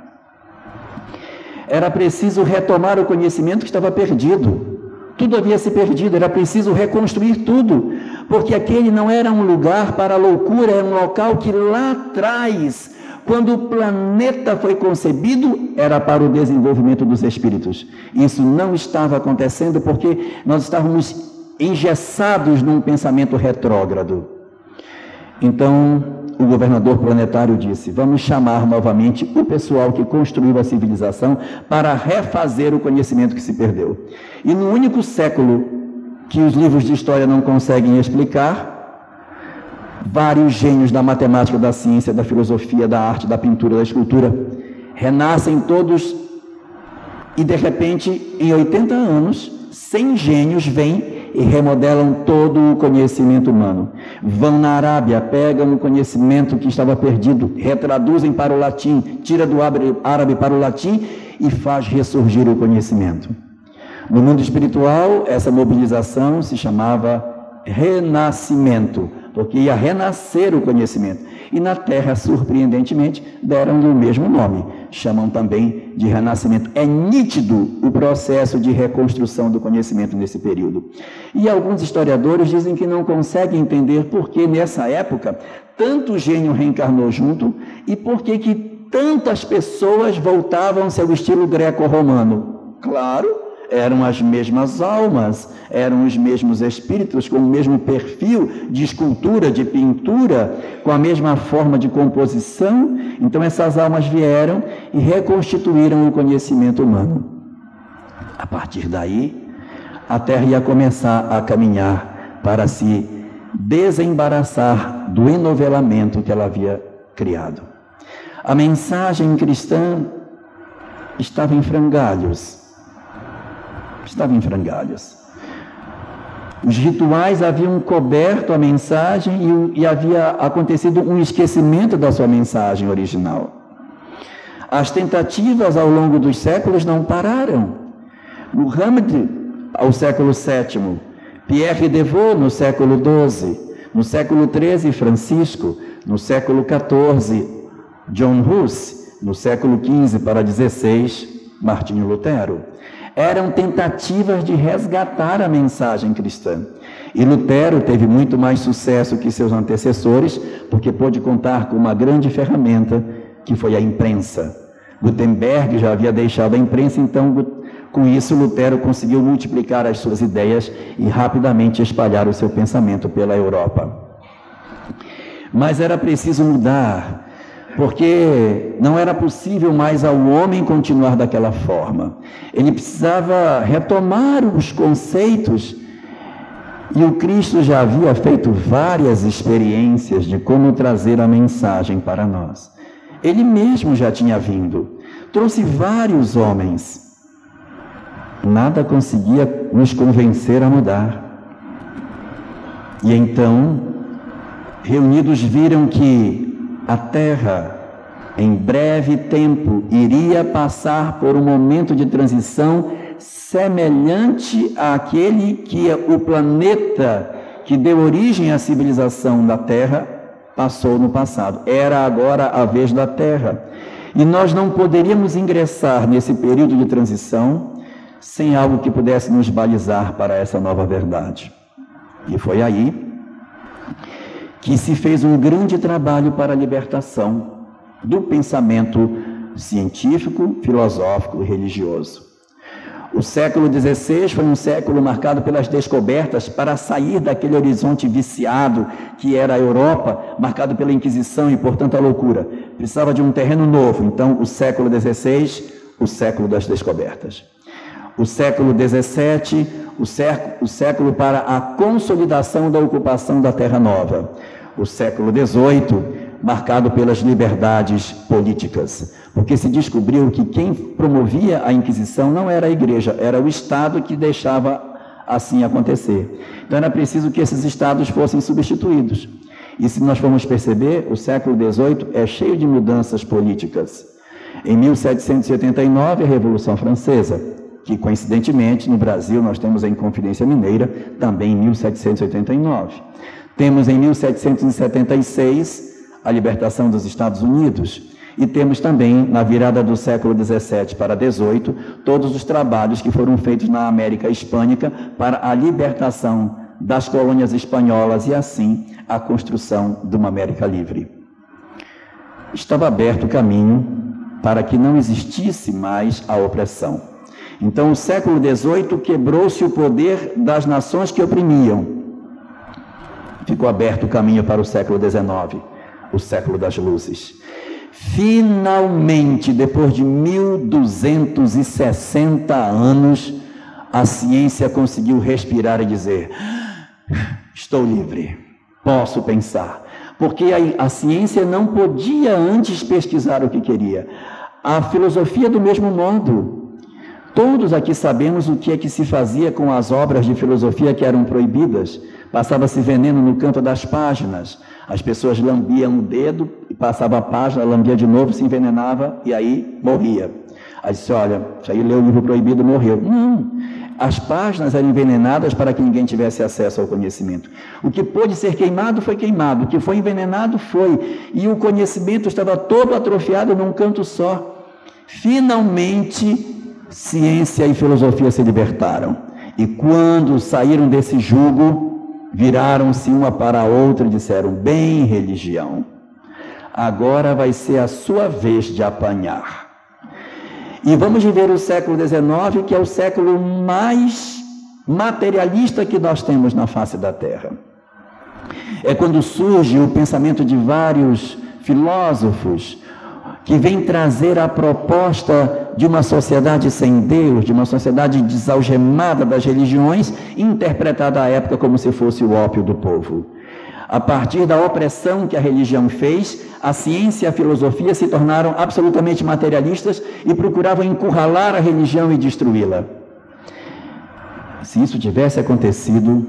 Era preciso retomar o conhecimento que estava perdido. Tudo havia se perdido, era preciso reconstruir tudo, porque aquele não era um lugar para a loucura, era um local que lá atrás, quando o planeta foi concebido, era para o desenvolvimento dos espíritos. Isso não estava acontecendo porque nós estávamos engessados num pensamento retrógrado. Então, o governador planetário disse: vamos chamar novamente o pessoal que construiu a civilização para refazer o conhecimento que se perdeu. E no único século que os livros de história não conseguem explicar, vários gênios da matemática, da ciência, da filosofia, da arte, da pintura, da escultura, renascem todos e, de repente, em 80 anos, 100 gênios vêm e remodelam todo o conhecimento humano. Vão na Arábia, pegam o conhecimento que estava perdido, retraduzem para o latim, tira do árabe para o latim e faz ressurgir o conhecimento. No mundo espiritual, essa mobilização se chamava renascimento, porque ia renascer o conhecimento. E na Terra, surpreendentemente, deram-lhe o mesmo nome, chamam também de renascimento. É nítido o processo de reconstrução do conhecimento nesse período. E alguns historiadores dizem que não conseguem entender por que nessa época tanto gênio reencarnou junto e por que tantas pessoas voltavam-se ao estilo greco-romano. Claro, eram as mesmas almas, eram os mesmos espíritos, com o mesmo perfil de escultura, de pintura, com a mesma forma de composição. Então essas almas vieram e reconstituíram o conhecimento humano. A partir daí, a Terra ia começar a caminhar para se desembaraçar do enovelamento que ela havia criado. A mensagem cristã estava em frangalhos. Os rituais haviam coberto a mensagem e havia acontecido um esquecimento da sua mensagem original. As tentativas ao longo dos séculos não pararam. Muhammad, ao século VII, Pierre de Vaux, no século XII, no século XIII, Francisco, no século XIV, John Hus, no século XV para XVI, Martinho Lutero. Eram tentativas de resgatar a mensagem cristã. E Lutero teve muito mais sucesso que seus antecessores, porque pôde contar com uma grande ferramenta, que foi a imprensa. Gutenberg já havia deixado a imprensa, então, com isso, Lutero conseguiu multiplicar as suas ideias e rapidamente espalhar o seu pensamento pela Europa. Mas era preciso mudar, porque não era possível mais ao homem continuar daquela forma. Ele precisava retomar os conceitos, e o Cristo já havia feito várias experiências de como trazer a mensagem para nós. Ele mesmo já tinha vindo, trouxe vários homens. Nada conseguia nos convencer a mudar. E então, reunidos, viram que a Terra, em breve tempo, iria passar por um momento de transição semelhante àquele que o planeta que deu origem à civilização da Terra passou no passado. Era agora a vez da Terra. E nós não poderíamos ingressar nesse período de transição sem algo que pudesse nos balizar para essa nova verdade. E foi aí que se fez um grande trabalho para a libertação do pensamento científico, filosófico e religioso. O século XVI foi um século marcado pelas descobertas para sair daquele horizonte viciado que era a Europa, marcado pela Inquisição e, portanto, a loucura. Precisava de um terreno novo. Então, o século XVI, o século das descobertas. O século XVII, o século para a consolidação da ocupação da Terra Nova. O século XVIII, marcado pelas liberdades políticas, porque se descobriu que quem promovia a Inquisição não era a Igreja, era o Estado que deixava assim acontecer. Então era preciso que esses Estados fossem substituídos. E se nós formos perceber, o século XVIII é cheio de mudanças políticas. Em 1789, a Revolução Francesa, que coincidentemente no Brasil nós temos a Inconfidência Mineira, também em 1789. Temos em 1776 a libertação dos Estados Unidos, e temos também, na virada do século XVII para XVIII, todos os trabalhos que foram feitos na América Hispânica para a libertação das colônias espanholas e, assim, a construção de uma América livre. Estava aberto o caminho para que não existisse mais a opressão. Então, o século XVIII quebrou-se o poder das nações que oprimiam. Ficou aberto o caminho para o século XIX, o século das luzes. Finalmente, depois de 1260 anos, a ciência conseguiu respirar e dizer: estou livre, posso pensar. Porque a ciência não podia antes pesquisar o que queria. A filosofia do mesmo modo. Todos aqui sabemos o que é que se fazia com as obras de filosofia que eram proibidas. Passava-se veneno no canto das páginas. As pessoas lambiam o dedo, e passava a página, lambia de novo, se envenenava e aí morria. Aí disse: olha, isso aí leu o livro proibido, morreu. Não, As páginas eram envenenadas para que ninguém tivesse acesso ao conhecimento. O que pôde ser queimado foi queimado, o que foi envenenado foi, e o conhecimento estava todo atrofiado num canto só. Finalmente, ciência e filosofia se libertaram, e quando saíram desse jugo, viraram-se uma para a outra e disseram: bem, religião, agora vai ser a sua vez de apanhar. E vamos viver o século XIX, que é o século mais materialista que nós temos na face da Terra. É quando surge o pensamento de vários filósofos que vem trazer a proposta de uma sociedade sem Deus, de uma sociedade desalgemada das religiões, interpretada à época como se fosse o ópio do povo. A partir da opressão que a religião fez, a ciência e a filosofia se tornaram absolutamente materialistas e procuravam encurralar a religião e destruí-la. Se isso tivesse acontecido,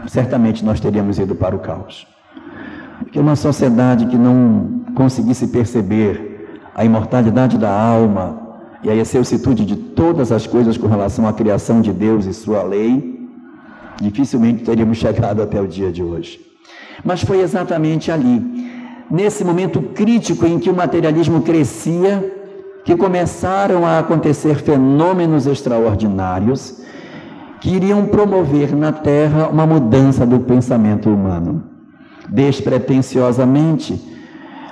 certamente nós teríamos ido para o caos. Porque uma sociedade que não conseguisse perceber a imortalidade da alma e a excelsitude de todas as coisas com relação à criação de Deus e sua lei, dificilmente teríamos chegado até o dia de hoje. Mas foi exatamente ali, nesse momento crítico em que o materialismo crescia, que começaram a acontecer fenômenos extraordinários que iriam promover na Terra uma mudança do pensamento humano. Despretensiosamente,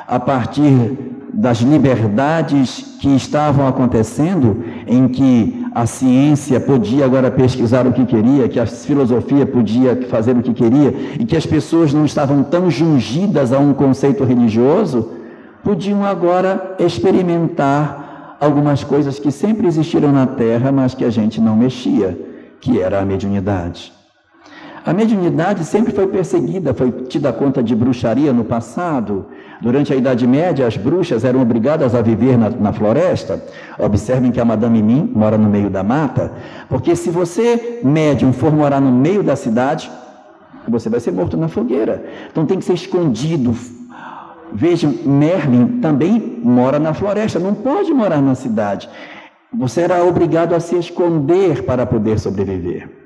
a partir das liberdades que estavam acontecendo, em que a ciência podia agora pesquisar o que queria, que a filosofia podia fazer o que queria, e que as pessoas não estavam tão jungidas a um conceito religioso, podiam agora experimentar algumas coisas que sempre existiram na Terra, mas que a gente não mexia, que era a mediunidade. A mediunidade sempre foi perseguida, foi tida conta de bruxaria no passado. Durante a Idade Média, as bruxas eram obrigadas a viver na floresta. Observem que a Madame Mim mora no meio da mata, porque se você, médium, for morar no meio da cidade, você vai ser morto na fogueira. Então tem que ser escondido. Vejam, Merlin também mora na floresta, não pode morar na cidade. Você era obrigado a se esconder para poder sobreviver.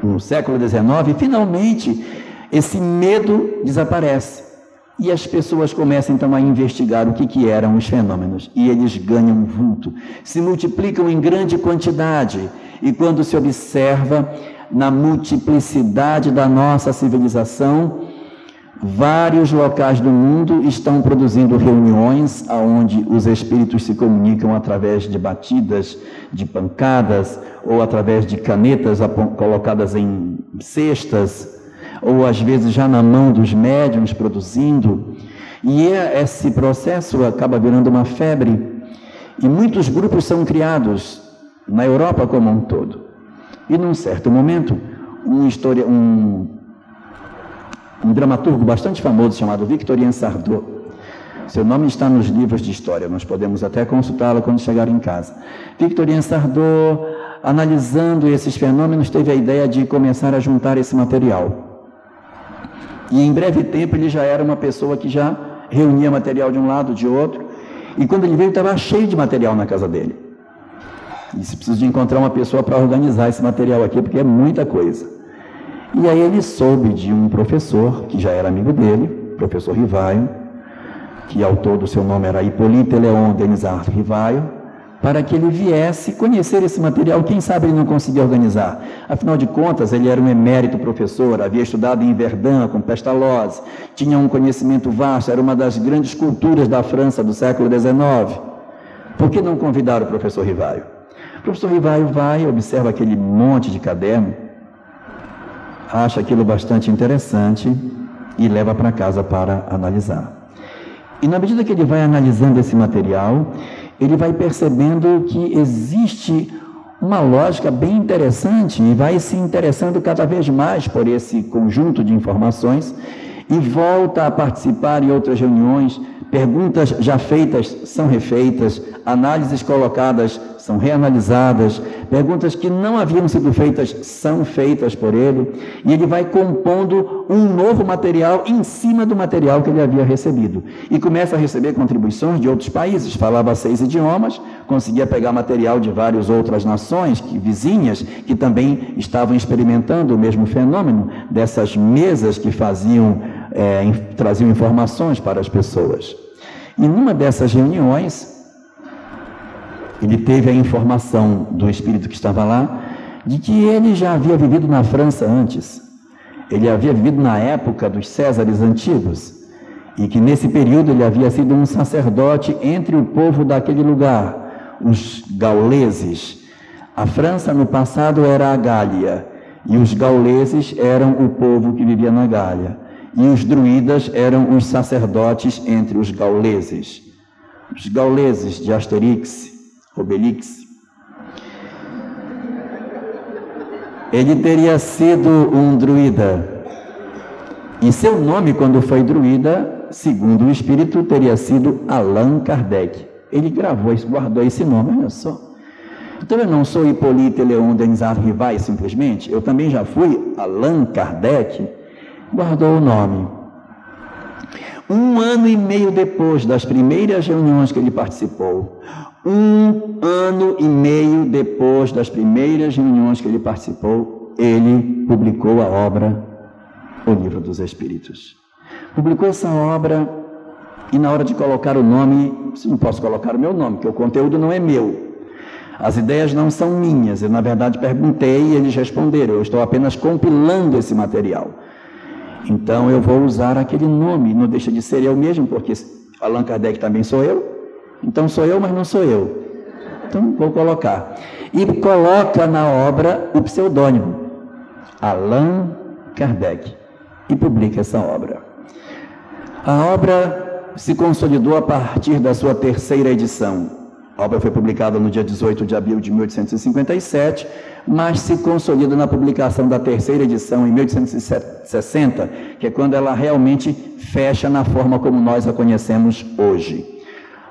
No século XIX, finalmente, esse medo desaparece. E as pessoas começam então a investigar o que eram os fenômenos. E eles ganham vulto, se multiplicam em grande quantidade. E quando se observa na multiplicidade da nossa civilização, vários locais do mundo estão produzindo reuniões onde os espíritos se comunicam através de batidas, de pancadas, ou através de canetas colocadas em cestas, ou às vezes já na mão dos médiuns produzindo, e esse processo acaba virando uma febre, e muitos grupos são criados na Europa como um todo. E num certo momento, um dramaturgo bastante famoso chamado Victorien Sardou, seu nome está nos livros de história, nós podemos até consultá-lo quando chegar em casa. Victorien Sardou, analisando esses fenômenos, teve a ideia de começar a juntar esse material. E em breve tempo ele já era uma pessoa que já reunia material de um lado, de outro, e quando ele veio estava cheio de material na casa dele. E disse: preciso de encontrar uma pessoa para organizar esse material aqui, porque é muita coisa. E aí ele soube de um professor, que já era amigo dele, professor Rivaio, que ao todo seu nome era Hippolyte Léon Denisard Rivaio, para que ele viesse conhecer esse material. Quem sabe ele não conseguia organizar. Afinal de contas, ele era um emérito professor, havia estudado em Verdun com Pestalozzi, tinha um conhecimento vasto, era uma das grandes culturas da França do século XIX. Por que não convidar o professor Rivaio? O professor Rivaio vai, observa aquele monte de caderno, acha aquilo bastante interessante e leva para casa para analisar. E na medida que ele vai analisando esse material, ele vai percebendo que existe uma lógica bem interessante e vai se interessando cada vez mais por esse conjunto de informações e volta a participar em outras reuniões, Perguntas já feitas são refeitas, análises colocadas são reanalisadas, perguntas que não haviam sido feitas são feitas por ele, e ele vai compondo um novo material em cima do material que ele havia recebido. E começa a receber contribuições de outros países, falava 6 idiomas, conseguia pegar material de várias outras nações vizinhas, que também estavam experimentando o mesmo fenômeno, dessas mesas que traziam informações para as pessoas. E numa dessas reuniões, ele teve a informação do espírito que estava lá, de que ele já havia vivido na França antes. Ele havia vivido na época dos Césares antigos, e que nesse período ele havia sido um sacerdote entre o povo daquele lugar, os gauleses. A França no passado era a Gália, e os gauleses eram o povo que vivia na Gália, e os druidas eram os sacerdotes entre os gauleses. Os gauleses de Asterix, Obelix. Ele teria sido um druida, e seu nome, quando foi druida, segundo o espírito, teria sido Allan Kardec. Ele guardou esse nome, olha só. Então eu não sou Hippolyte Léon Denis Rivais simplesmente, eu também já fui Allan Kardec. Guardou o nome. 1 ano e meio depois das primeiras reuniões que ele participou, 1 ano e meio depois das primeiras reuniões que ele participou, ele publicou a obra O Livro dos Espíritos. Publicou essa obra e na hora de colocar o nome, não posso colocar o meu nome, porque o conteúdo não é meu. As ideias não são minhas, eu na verdade perguntei e eles responderam, eu estou apenas compilando esse material. Então eu vou usar aquele nome, não deixa de ser eu mesmo, porque Allan Kardec também sou eu, então sou eu, mas não sou eu. Então vou colocar. E coloca na obra o pseudônimo, Allan Kardec, e publica essa obra. A obra se consolidou a partir da sua 3ª edição. A obra foi publicada no dia 18 de abril de 1857, mas se consolida na publicação da 3ª edição em 1860, que é quando ela realmente fecha na forma como nós a conhecemos hoje.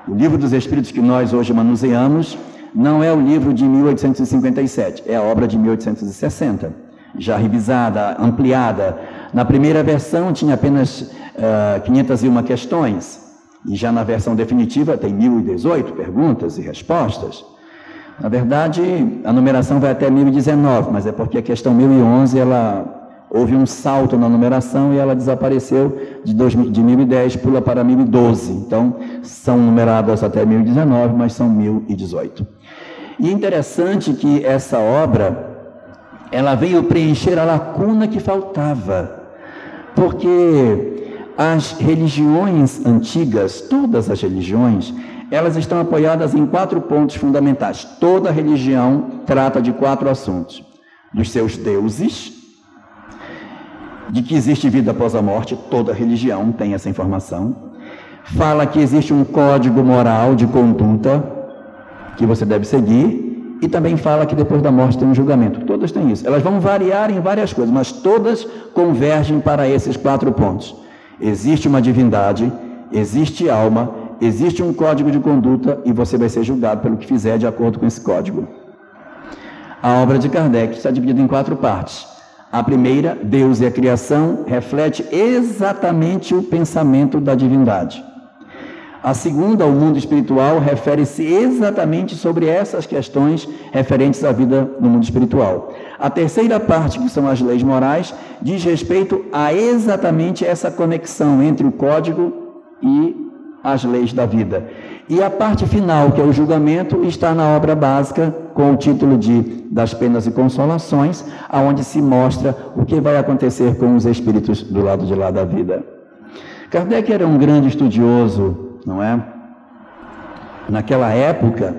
O Livro dos Espíritos que nós hoje manuseamos não é o livro de 1857, é a obra de 1860, já revisada, ampliada. Na primeira versão tinha apenas 501 questões, e já na versão definitiva tem 1018 perguntas e respostas. Na verdade, a numeração vai até 1019, mas é porque a questão 1011, houve um salto na numeração e ela desapareceu de 1010, pula para 1012. Então, são numeradas até 1019, mas são 1018. E é interessante que essa obra, ela veio preencher a lacuna que faltava, porque as religiões antigas, todas as religiões, elas estão apoiadas em 4 pontos fundamentais. Toda religião trata de 4 assuntos: dos seus deuses, de que existe vida após a morte, toda religião tem essa informação. Fala que existe um código moral de conduta que você deve seguir, e também fala que depois da morte tem um julgamento. Todas têm isso. Elas vão variar em várias coisas, mas todas convergem para esses 4 pontos. Existe uma divindade, existe alma, existe um código de conduta e você vai ser julgado pelo que fizer de acordo com esse código. A obra de Kardec está dividida em 4 partes. A primeira, Deus e a criação, reflete exatamente o pensamento da divindade. A segunda, o mundo espiritual, refere-se exatamente sobre essas questões referentes à vida no mundo espiritual. A terceira parte, que são as leis morais, diz respeito a exatamente essa conexão entre o código e as leis da vida. E a parte final, que é o julgamento, está na obra básica, com o título de Das Penas e Consolações, aonde se mostra o que vai acontecer com os espíritos do lado de lá da vida. Kardec era um grande estudioso, não é? Naquela época,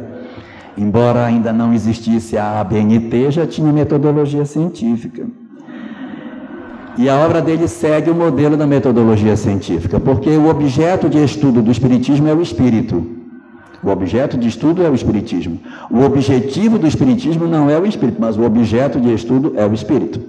embora ainda não existisse a ABNT, já tinha metodologia científica. E a obra dele segue o modelo da metodologia científica, porque o objeto de estudo do Espiritismo é o Espírito. O objeto de estudo é o Espiritismo. O objetivo do Espiritismo não é o Espírito, mas o objeto de estudo é o Espírito.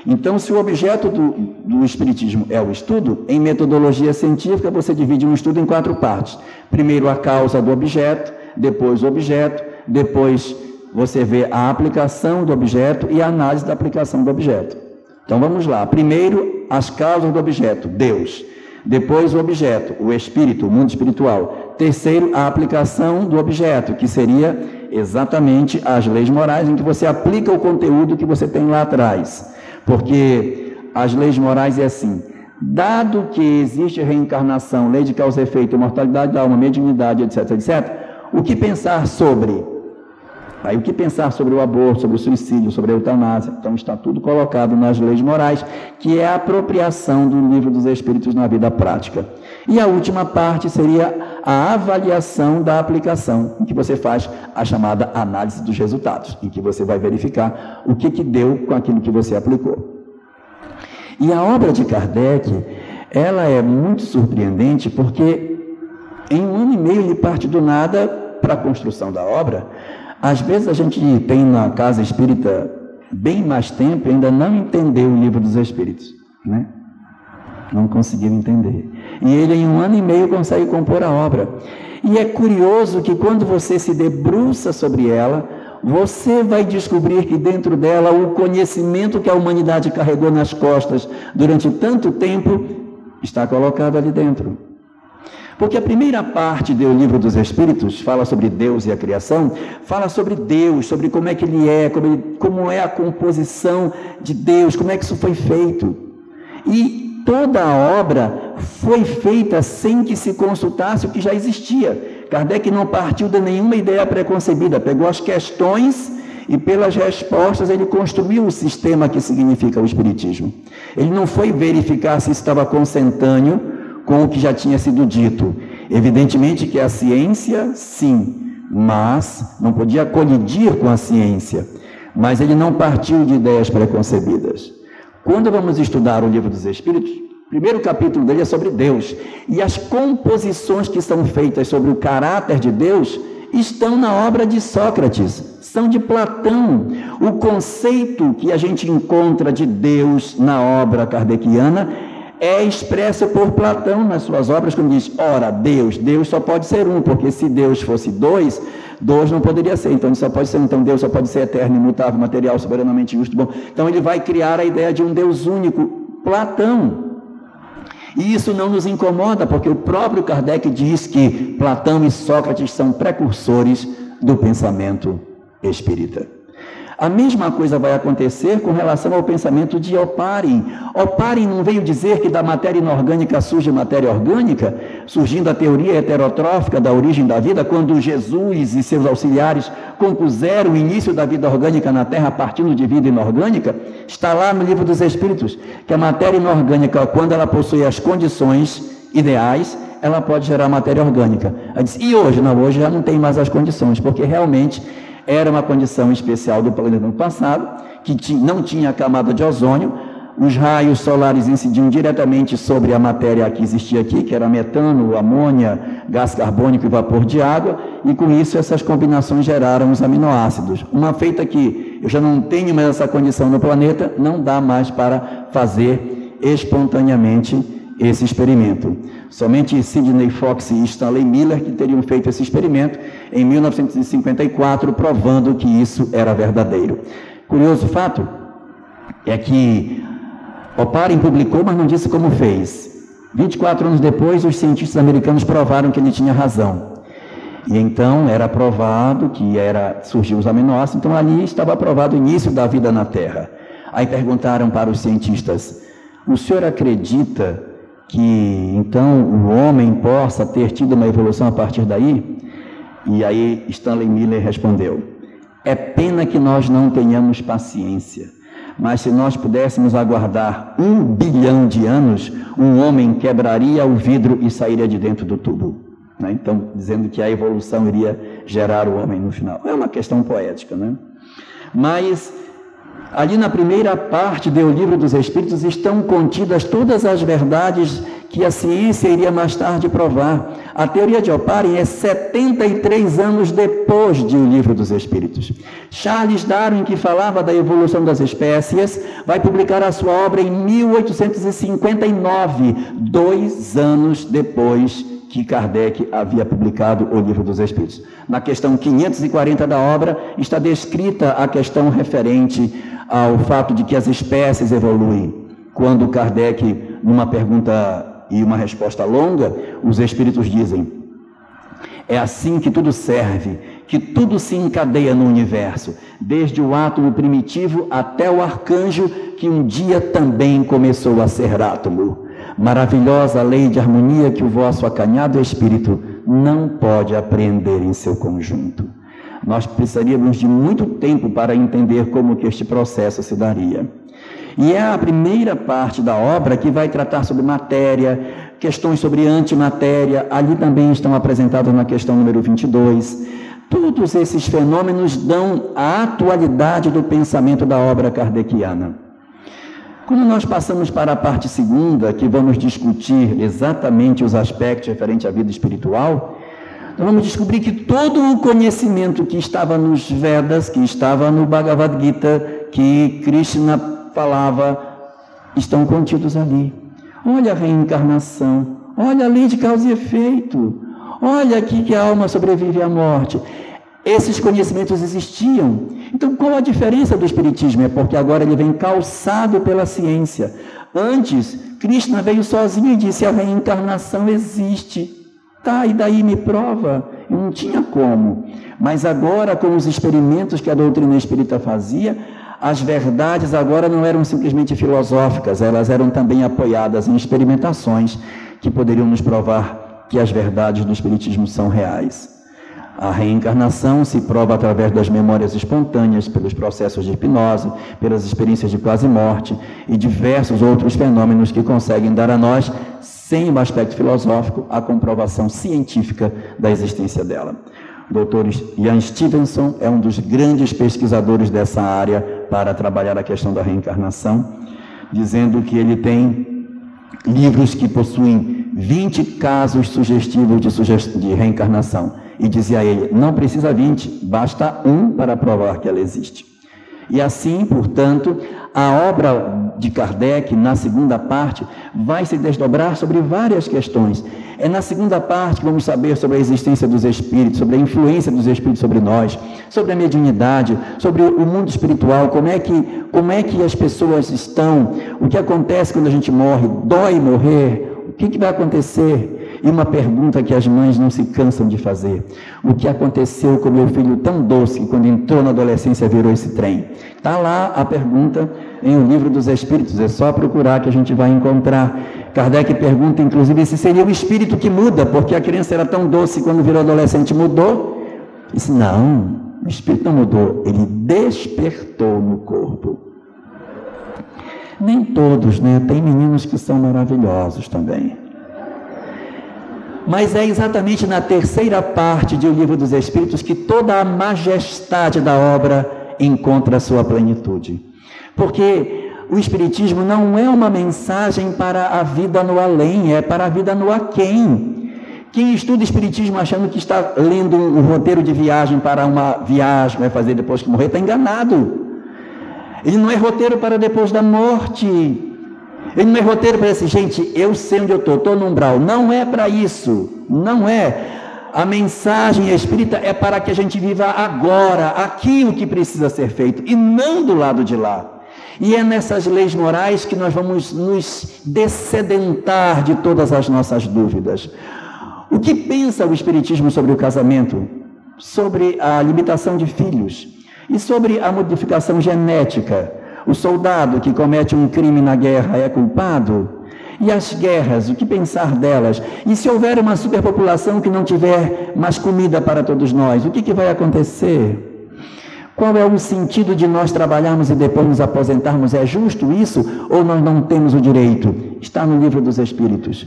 Então, se o objeto do Espiritismo é o estudo, em metodologia científica você divide um estudo em 4 partes. Primeiro a causa do objeto, depois o objeto, depois você vê a aplicação do objeto e a análise da aplicação do objeto. Então vamos lá. Primeiro, as causas do objeto, Deus. Depois o objeto, o espírito, o mundo espiritual. Terceiro, a aplicação do objeto, que seria exatamente as leis morais, em que você aplica o conteúdo que você tem lá atrás. Porque as leis morais é assim: dado que existe reencarnação, lei de causa e efeito, imortalidade da alma, mediunidade, etc., etc., o que pensar sobre? Aí, o que pensar sobre o aborto, sobre o suicídio, sobre a eutanásia? Então está tudo colocado nas leis morais, que é a apropriação do Livro dos Espíritos na vida prática. E a última parte seria a avaliação da aplicação, em que você faz a chamada análise dos resultados, em que você vai verificar o que deu com aquilo que você aplicou. E a obra de Kardec, ela é muito surpreendente, porque em 1 ano e meio ele parte do nada para a construção da obra. Às vezes a gente tem na casa espírita bem mais tempo e ainda não entendeu o Livro dos Espíritos, né? Não conseguiu entender. E ele em 1 ano e meio consegue compor a obra. E é curioso que quando você se debruça sobre ela, você vai descobrir que dentro dela o conhecimento que a humanidade carregou nas costas durante tanto tempo está colocado ali dentro. Porque a primeira parte do Livro dos Espíritos fala sobre Deus e a criação, fala sobre Deus, sobre como é que Ele é, como é a composição de Deus, como é que isso foi feito. E toda a obra foi feita sem que se consultasse o que já existia. Kardec não partiu de nenhuma ideia preconcebida, pegou as questões e pelas respostas ele construiu o sistema que significa o Espiritismo. Ele não foi verificar se estava consentâneo com o que já tinha sido dito. Evidentemente que a ciência, sim, mas não podia colidir com a ciência. Mas ele não partiu de ideias preconcebidas. Quando vamos estudar o Livro dos Espíritos, o primeiro capítulo dele é sobre Deus. E as composições que são feitas sobre o caráter de Deus estão na obra de Sócrates, são de Platão. O conceito que a gente encontra de Deus na obra kardeciana é expresso por Platão nas suas obras, quando diz, ora, Deus só pode ser um, porque se Deus fosse dois não poderia ser, então ele só pode ser um, então Deus só pode ser eterno, imutável, material, soberanamente justo, bom. Então ele vai criar a ideia de um Deus único, Platão. E isso não nos incomoda, porque o próprio Kardec diz que Platão e Sócrates são precursores do pensamento espírita. A mesma coisa vai acontecer com relação ao pensamento de Oparin. Oparin não veio dizer que da matéria inorgânica surge matéria orgânica, surgindo a teoria heterotrófica da origem da vida, quando Jesus e seus auxiliares compuseram o início da vida orgânica na Terra partindo de vida inorgânica? Está lá no Livro dos Espíritos, que a matéria inorgânica, quando ela possui as condições ideais, ela pode gerar matéria orgânica. Ela diz, e hoje? Não, hoje já não tem mais as condições, porque realmente era uma condição especial do planeta no passado, que não tinha camada de ozônio, os raios solares incidiam diretamente sobre a matéria que existia aqui, que era metano, amônia, gás carbônico e vapor de água, e com isso essas combinações geraram os aminoácidos. Uma feita que eu já não tenho mais essa condição no planeta, não dá mais para fazer espontaneamente esse experimento. Somente Sidney Fox e Stanley Miller que teriam feito esse experimento em 1954, provando que isso era verdadeiro. Curioso fato é que Oparin publicou, mas não disse como fez. 24 anos depois, os cientistas americanos provaram que ele tinha razão. E então era provado que surgiu os aminoácidos, então ali estava provado o início da vida na Terra. Aí perguntaram para os cientistas, o senhor acredita que então o homem possa ter tido uma evolução a partir daí? E aí Stanley Miller respondeu, é pena que nós não tenhamos paciência, mas se nós pudéssemos aguardar 1 bilhão de anos, um homem quebraria o vidro e sairia de dentro do tubo. Então, dizendo que a evolução iria gerar o homem no final. É uma questão poética, né? Mas ali na primeira parte do Livro dos Espíritos estão contidas todas as verdades que a ciência iria mais tarde provar. A teoria de Oparin é 73 anos depois de O Livro dos Espíritos. Charles Darwin, que falava da evolução das espécies, vai publicar a sua obra em 1859, 2 anos depois que Kardec havia publicado O Livro dos Espíritos. Na questão 540 da obra está descrita a questão referente ao fato de que as espécies evoluem. Quando Kardec, numa pergunta e uma resposta longa, os espíritos dizem: é assim que tudo serve, que tudo se encadeia no universo, desde o átomo primitivo até o arcanjo, que um dia também começou a ser átomo. Maravilhosa lei de harmonia que o vosso acanhado espírito não pode apreender em seu conjunto. Nós precisaríamos de muito tempo para entender como que este processo se daria. E é a primeira parte da obra que vai tratar sobre matéria, questões sobre antimatéria, ali também estão apresentadas na questão número 22. Todos esses fenômenos dão a atualidade do pensamento da obra kardeciana. Quando nós passamos para a parte segunda, que vamos discutir exatamente os aspectos referentes à vida espiritual, nós vamos descobrir que todo o conhecimento que estava nos Vedas, que estava no Bhagavad Gita, que Krishna falava, estão contidos ali. Olha a reencarnação, olha a lei de causa e efeito, olha aqui que a alma sobrevive à morte. Esses conhecimentos existiam. Então, qual a diferença do Espiritismo? É porque agora ele vem calçado pela ciência. Antes, Krishna veio sozinho e disse: a reencarnação existe. Tá, e daí me prova? Eu não tinha como. Mas agora, com os experimentos que a doutrina espírita fazia, as verdades agora não eram simplesmente filosóficas, elas eram também apoiadas em experimentações que poderiam nos provar que as verdades do Espiritismo são reais. A reencarnação se prova através das memórias espontâneas, pelos processos de hipnose, pelas experiências de quase morte e diversos outros fenômenos que conseguem dar a nós, sem o aspecto filosófico, a comprovação científica da existência dela. O Dr. Ian Stevenson é um dos grandes pesquisadores dessa área para trabalhar a questão da reencarnação, dizendo que ele tem livros que possuem 20 casos sugestivos de reencarnação. E dizia ele: não precisa 20, basta um para provar que ela existe. E assim, portanto, a obra de Kardec, na segunda parte, vai se desdobrar sobre várias questões. É na segunda parte que vamos saber sobre a existência dos espíritos, sobre a influência dos espíritos sobre nós, sobre a mediunidade, sobre o mundo espiritual, como é que as pessoas estão, o que acontece quando a gente morre, dói morrer, o que vai acontecer? E uma pergunta que as mães não se cansam de fazer: o que aconteceu com meu filho tão doce que quando entrou na adolescência virou esse trem? Está lá a pergunta em O Livro dos Espíritos, é só procurar que a gente vai encontrar. Kardec pergunta inclusive se seria o espírito que muda, porque a criança era tão doce e quando virou adolescente mudou. Disse: não, o espírito não mudou, ele despertou no corpo. Nem todos, né? Tem meninos que são maravilhosos também. Mas é exatamente na terceira parte de O Livro dos Espíritos que toda a majestade da obra encontra a sua plenitude. Porque o Espiritismo não é uma mensagem para a vida no além, é para a vida no aquém. Quem estuda Espiritismo achando que está lendo um roteiro de viagem para uma viagem que vai fazer depois que morrer, está enganado. Ele não é roteiro para depois da morte. Ele não é roteiro para dizer: gente, eu sei onde eu estou no umbral. Não é para isso, não é. A mensagem espírita é para que a gente viva agora, aquilo que precisa ser feito, e não do lado de lá. E é nessas leis morais que nós vamos nos dessedentar de todas as nossas dúvidas. O que pensa o Espiritismo sobre o casamento? Sobre a limitação de filhos? E sobre a modificação genética? O soldado que comete um crime na guerra é culpado? E as guerras, o que pensar delas? E se houver uma superpopulação que não tiver mais comida para todos nós, o que vai acontecer? Qual é o sentido de nós trabalharmos e depois nos aposentarmos? É justo isso? Ou nós não temos o direito? Está no Livro dos Espíritos.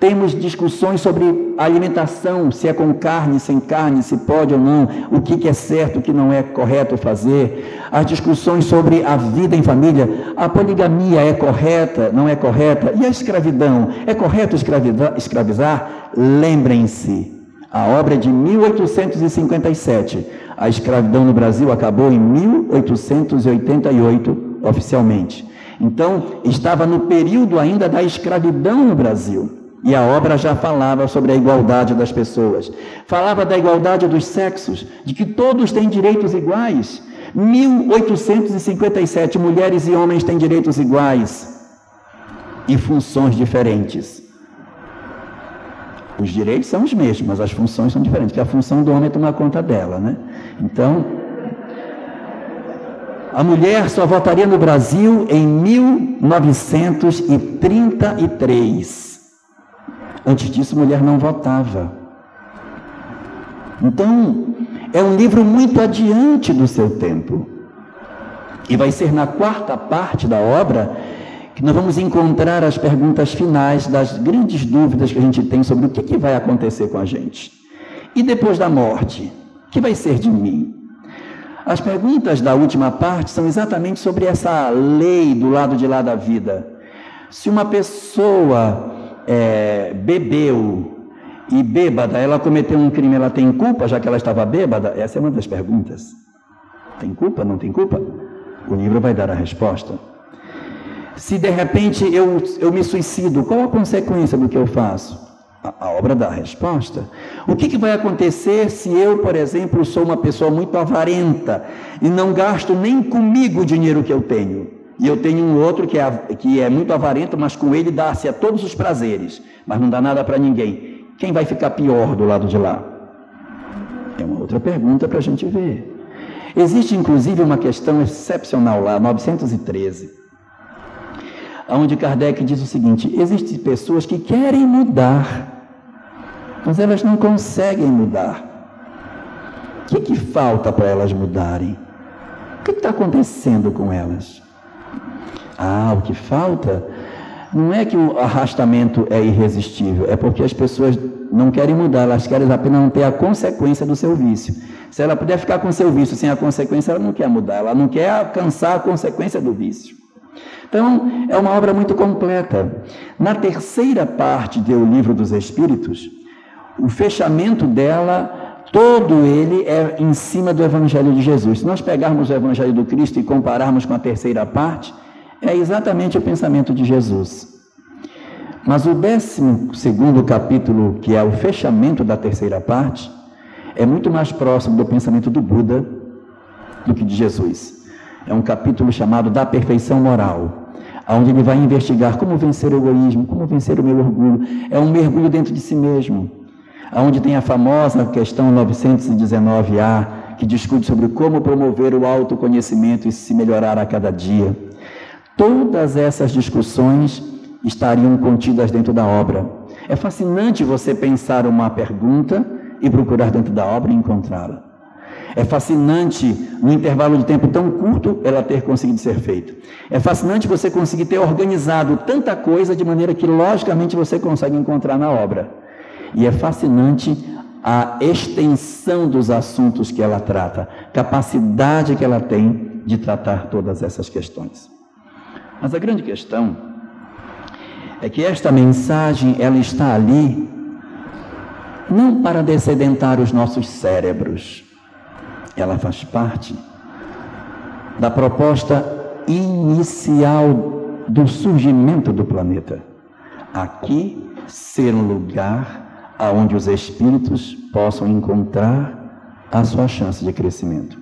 Temos discussões sobre alimentação, se é com carne, sem carne, se pode ou não, o que é certo, o que não é correto fazer. As discussões sobre a vida em família, a poligamia é correta, não é correta? E a escravidão, é correto escravizar? Lembrem-se, a obra é de 1857. A escravidão no Brasil acabou em 1888, oficialmente. Então, estava no período ainda da escravidão no Brasil. E a obra já falava sobre a igualdade das pessoas. Falava da igualdade dos sexos, de que todos têm direitos iguais. 1857, mulheres e homens têm direitos iguais e funções diferentes. Os direitos são os mesmos, mas as funções são diferentes, porque a função do homem é tomar conta dela, né? Então, a mulher só votaria no Brasil em 1933. Antes disso, mulher não votava. Então, é um livro muito adiante do seu tempo. E vai ser na quarta parte da obra que nós vamos encontrar as perguntas finais das grandes dúvidas que a gente tem sobre o que vai acontecer com a gente. E depois da morte, o que vai ser de mim? As perguntas da última parte são exatamente sobre essa lei do lado de lá da vida. Se uma pessoa bebeu e bêbada, ela cometeu um crime, ela tem culpa, já que ela estava bêbada? Essa é uma das perguntas. Tem culpa? Não tem culpa? O livro vai dar a resposta. Se de repente eu me suicido, qual a consequência do que eu faço? A obra dá a resposta. O que vai acontecer se eu, por exemplo, sou uma pessoa muito avarenta e não gasto nem comigo o dinheiro que eu tenho? E eu tenho um outro que é muito avarento, mas com ele dá-se a todos os prazeres, mas não dá nada para ninguém. Quem vai ficar pior do lado de lá? É uma outra pergunta para a gente ver. Existe, inclusive, uma questão excepcional lá, 913, onde Kardec diz o seguinte: existem pessoas que querem mudar, mas elas não conseguem mudar. O que falta para elas mudarem? O que está acontecendo com elas? O que falta não é que o arrastamento é irresistível, é porque as pessoas não querem mudar, elas querem apenas não ter a consequência do seu vício. Se ela puder ficar com o seu vício sem a consequência, ela não quer mudar, ela não quer alcançar a consequência do vício. Então, é uma obra muito completa. Na terceira parte do Livro dos Espíritos, o fechamento dela, todo ele é em cima do Evangelho de Jesus. Se nós pegarmos o Evangelho do Cristo e compararmos com a terceira parte, é exatamente o pensamento de Jesus. Mas o 12º capítulo, que é o fechamento da terceira parte, é muito mais próximo do pensamento do Buda do que de Jesus. É um capítulo chamado da perfeição moral, onde ele vai investigar como vencer o egoísmo, como vencer o meu orgulho. É um mergulho dentro de si mesmo, onde tem a famosa questão 919A, que discute sobre como promover o autoconhecimento e se melhorar a cada dia. Todas essas discussões estariam contidas dentro da obra. É fascinante você pensar uma pergunta e procurar dentro da obra e encontrá-la. É fascinante, num intervalo de tempo tão curto, ela ter conseguido ser feita. É fascinante você conseguir ter organizado tanta coisa de maneira que, logicamente, você consegue encontrar na obra. E é fascinante a extensão dos assuntos que ela trata, capacidade que ela tem de tratar todas essas questões. Mas a grande questão é que esta mensagem, ela está ali não para dessedentar os nossos cérebros. Ela faz parte da proposta inicial do surgimento do planeta. Aqui ser um lugar onde os espíritos possam encontrar a sua chance de crescimento.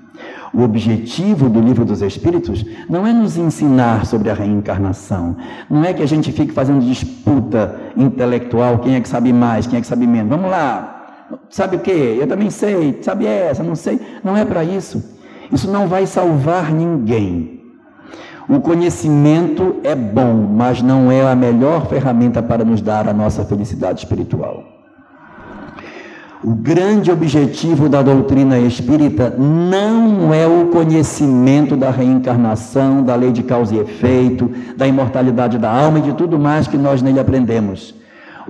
O objetivo do Livro dos Espíritos não é nos ensinar sobre a reencarnação, não é que a gente fique fazendo disputa intelectual, quem é que sabe mais, quem é que sabe menos. Vamos lá, sabe o quê? Eu também sei, sabe essa, não sei. Não é para isso. Isso não vai salvar ninguém. O conhecimento é bom, mas não é a melhor ferramenta para nos dar a nossa felicidade espiritual. O grande objetivo da doutrina espírita não é o conhecimento da reencarnação, da lei de causa e efeito, da imortalidade da alma e de tudo mais que nós nele aprendemos.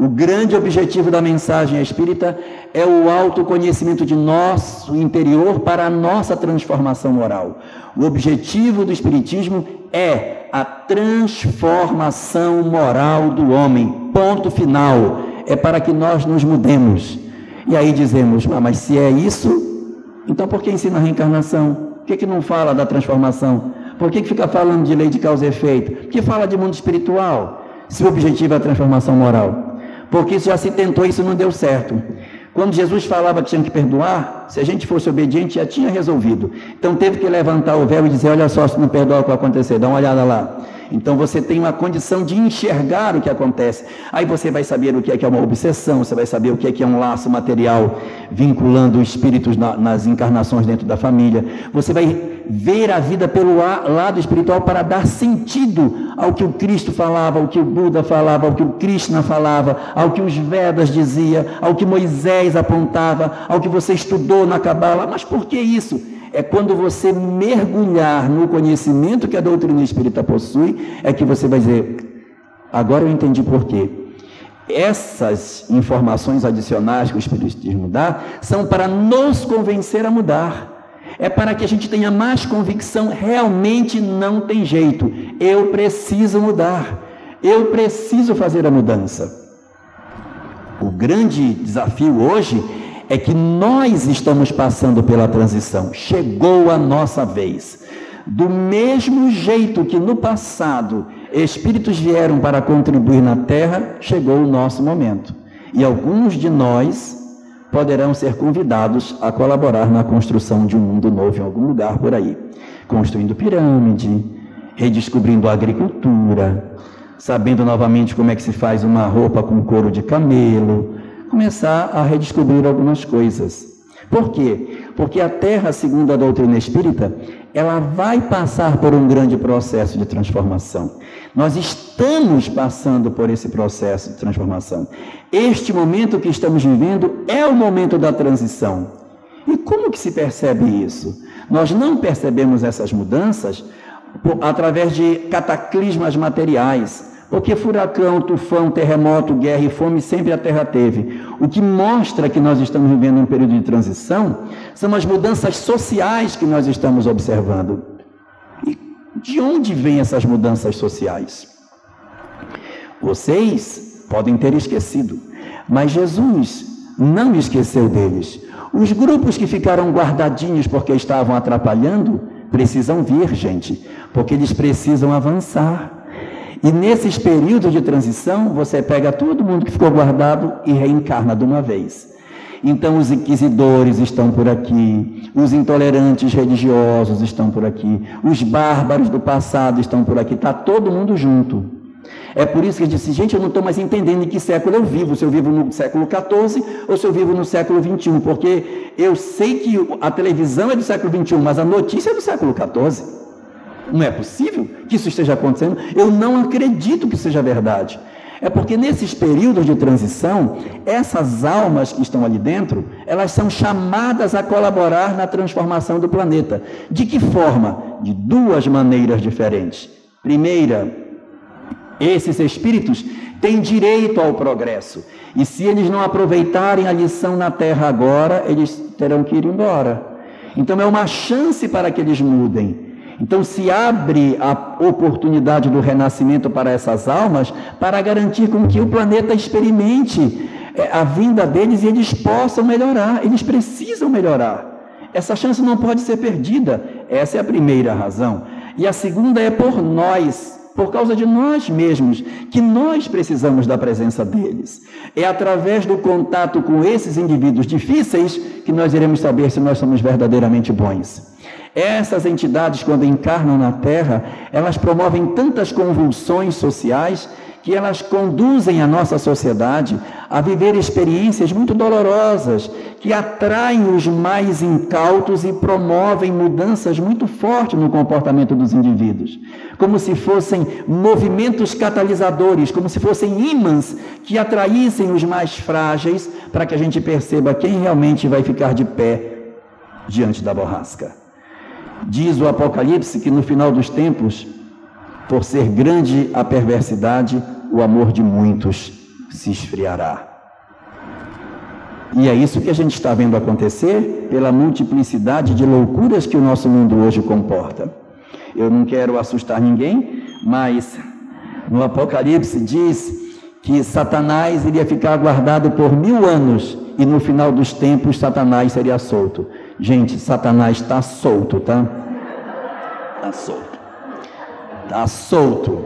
O grande objetivo da mensagem espírita é o autoconhecimento de nosso interior para a nossa transformação moral. O objetivo do Espiritismo é a transformação moral do homem. Ponto final. É para que nós nos mudemos. E aí dizemos, mas se é isso, então por que ensina a reencarnação? Por que não fala da transformação? Por que fica falando de lei de causa e efeito? Por que fala de mundo espiritual, se o objetivo é a transformação moral? Porque já se tentou, isso não deu certo. Quando Jesus falava que tinha que perdoar, se a gente fosse obediente, já tinha resolvido. Então teve que levantar o véu e dizer, olha só, se não perdoar o que vai acontecer, dá uma olhada lá. Então você tem uma condição de enxergar o que acontece. Aí você vai saber o que é uma obsessão, você vai saber o que é um laço material vinculando espíritos nas encarnações dentro da família. Você vai ver a vida pelo lado espiritual para dar sentido ao que o Cristo falava, ao que o Buda falava, ao que o Krishna falava, ao que os Vedas dizia, ao que Moisés apontava, ao que você estudou na Cabala. Mas por que isso? É quando você mergulhar no conhecimento que a doutrina espírita possui, é que você vai dizer, agora eu entendi por quê. Essas informações adicionais que o Espiritismo dá, são para nos convencer a mudar. É para que a gente tenha mais convicção, realmente não tem jeito. Eu preciso mudar. Eu preciso fazer a mudança. O grande desafio hoje é que nós estamos passando pela transição. Chegou a nossa vez. Do mesmo jeito que no passado espíritos vieram para contribuir na Terra, chegou o nosso momento. E alguns de nós poderão ser convidados a colaborar na construção de um mundo novo em algum lugar por aí. Construindo pirâmide, redescobrindo a agricultura, sabendo novamente como é que se faz uma roupa com couro de camelo, começar a redescobrir algumas coisas. Por quê? Porque a Terra, segundo a doutrina espírita, ela vai passar por um grande processo de transformação. Nós estamos passando por esse processo de transformação. Este momento que estamos vivendo é o momento da transição. E como que se percebe isso? Nós não percebemos essas mudanças através de cataclismas materiais, porque furacão, tufão, terremoto, guerra e fome sempre a Terra teve. O que mostra que nós estamos vivendo um período de transição são as mudanças sociais que nós estamos observando. E de onde vêm essas mudanças sociais? Vocês podem ter esquecido, mas Jesus não esqueceu deles. Os grupos que ficaram guardadinhos porque estavam atrapalhando, precisam vir, gente, porque eles precisam avançar. E nesses períodos de transição, você pega todo mundo que ficou guardado e reencarna de uma vez. Então os inquisidores estão por aqui, os intolerantes religiosos estão por aqui, os bárbaros do passado estão por aqui, está todo mundo junto. É por isso que eu disse, gente, eu não estou mais entendendo em que século eu vivo, se eu vivo no século XIV ou se eu vivo no século XXI, porque eu sei que a televisão é do século XXI, mas a notícia é do século XIV. Não é possível que isso esteja acontecendo. Eu não acredito que seja verdade. É porque nesses períodos de transição, essas almas que estão ali dentro, elas são chamadas a colaborar na transformação do planeta. De que forma? De duas maneiras diferentes. Primeira, esses espíritos têm direito ao progresso. E se eles não aproveitarem a lição na Terra agora, eles terão que ir embora. Então é uma chance para que eles mudem. Então se abre a oportunidade do renascimento para essas almas, para garantir com que o planeta experimente a vinda deles e eles possam melhorar. Eles precisam melhorar. Essa chance não pode ser perdida. Essa é a primeira razão. E a segunda é por nós, por causa de nós mesmos, que nós precisamos da presença deles. É através do contato com esses indivíduos difíceis que nós iremos saber se nós somos verdadeiramente bons. Essas entidades, quando encarnam na Terra, elas promovem tantas convulsões sociais que elas conduzem a nossa sociedade a viver experiências muito dolorosas, que atraem os mais incautos e promovem mudanças muito fortes no comportamento dos indivíduos, como se fossem movimentos catalisadores, como se fossem ímãs que atraíssem os mais frágeis para que a gente perceba quem realmente vai ficar de pé diante da borrasca. Diz o Apocalipse que no final dos tempos, por ser grande a perversidade, o amor de muitos se esfriará. E é isso que a gente está vendo acontecer pela multiplicidade de loucuras que o nosso mundo hoje comporta. Eu não quero assustar ninguém, mas no Apocalipse diz que Satanás iria ficar guardado por 1000 anos e no final dos tempos Satanás seria solto. Gente, Satanás está solto, tá? Está solto. Está solto.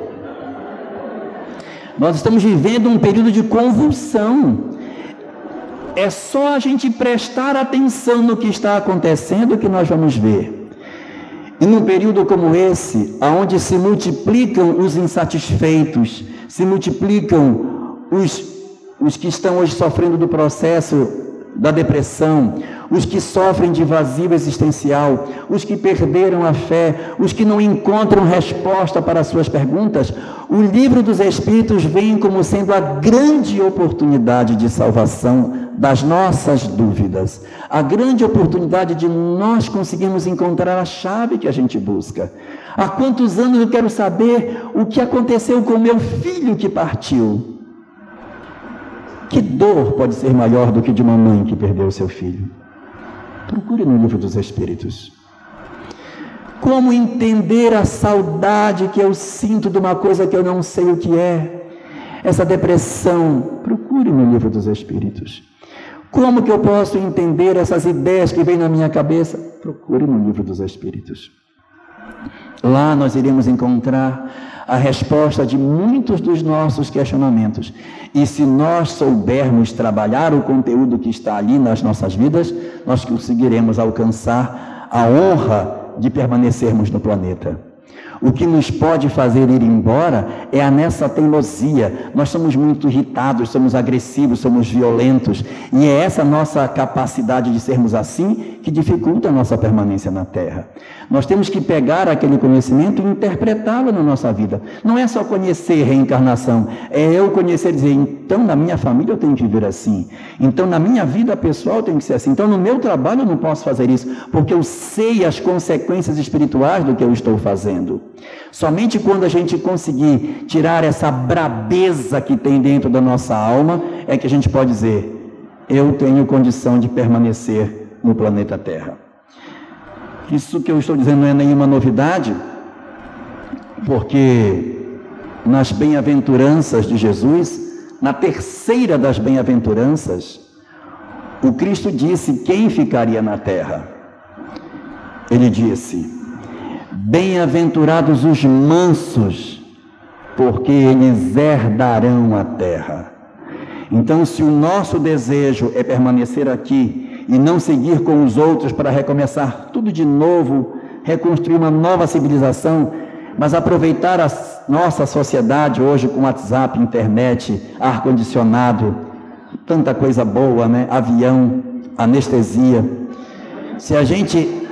Nós estamos vivendo um período de convulsão. É só a gente prestar atenção no que está acontecendo que nós vamos ver. E num período como esse, onde se multiplicam os insatisfeitos, se multiplicam os que estão hoje sofrendo do processo da depressão, os que sofrem de vazio existencial, os que perderam a fé, os que não encontram resposta para as suas perguntas, o livro dos Espíritos vem como sendo a grande oportunidade de salvação das nossas dúvidas, a grande oportunidade de nós conseguirmos encontrar a chave que a gente busca. Há quantos anos eu quero saber o que aconteceu com meu filho que partiu? Que dor pode ser maior do que de uma mãe que perdeu seu filho? Procure no livro dos Espíritos. Como entender a saudade que eu sinto de uma coisa que eu não sei o que é? Essa depressão. Procure no livro dos Espíritos. Como que eu posso entender essas ideias que vêm na minha cabeça? Procure no livro dos Espíritos. Lá nós iremos encontrar a resposta de muitos dos nossos questionamentos. E se nós soubermos trabalhar o conteúdo que está ali nas nossas vidas, nós conseguiremos alcançar a honra de permanecermos no planeta. O que nos pode fazer ir embora é a nossa teimosia. Nós somos muito irritados, somos agressivos, somos violentos. E é essa nossa capacidade de sermos assim que dificulta a nossa permanência na Terra. Nós temos que pegar aquele conhecimento e interpretá-lo na nossa vida. Não é só conhecer reencarnação, é eu conhecer e dizer, então na minha família eu tenho que viver assim. Então na minha vida pessoal eu tenho que ser assim. Então no meu trabalho eu não posso fazer isso, porque eu sei as consequências espirituais do que eu estou fazendo. Somente quando a gente conseguir tirar essa brabeza que tem dentro da nossa alma, é que a gente pode dizer, eu tenho condição de permanecer no planeta Terra. Isso que eu estou dizendo não é nenhuma novidade, porque nas bem-aventuranças de Jesus, na terceira das bem-aventuranças, o Cristo disse quem ficaria na Terra. Ele disse, bem-aventurados os mansos, porque eles herdarão a terra. Então, se o nosso desejo é permanecer aqui e não seguir com os outros para recomeçar tudo de novo, reconstruir uma nova civilização, mas aproveitar a nossa sociedade hoje com WhatsApp, internet, ar-condicionado, tanta coisa boa, né? Avião, anestesia. Se a gente,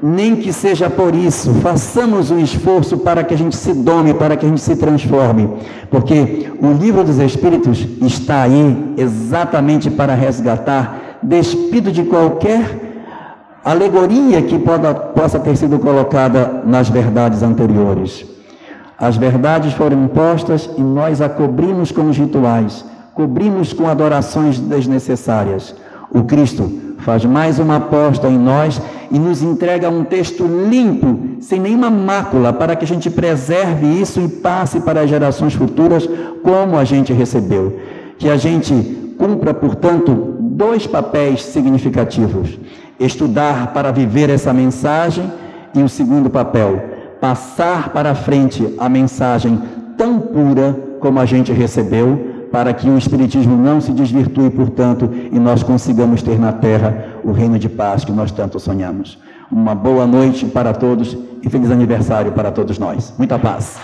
nem que seja por isso, façamos um esforço para que a gente se dome, para que a gente se transforme, porque o livro dos Espíritos está aí exatamente para resgatar, despido de qualquer alegoria que possa ter sido colocada nas verdades anteriores. As verdades foram impostas e nós a cobrimos com os rituais, cobrimos com adorações desnecessárias. O Cristo faz mais uma aposta em nós e nos entrega um texto limpo, sem nenhuma mácula, para que a gente preserve isso e passe para as gerações futuras como a gente recebeu. Que a gente cumpra, portanto, 2 papéis significativos: estudar para viver essa mensagem e o segundo papel, passar para frente a mensagem tão pura como a gente recebeu, para que o Espiritismo não se desvirtue, portanto, e nós consigamos ter na Terra o reino de paz que nós tanto sonhamos. Uma boa noite para todos e feliz aniversário para todos nós. Muita paz.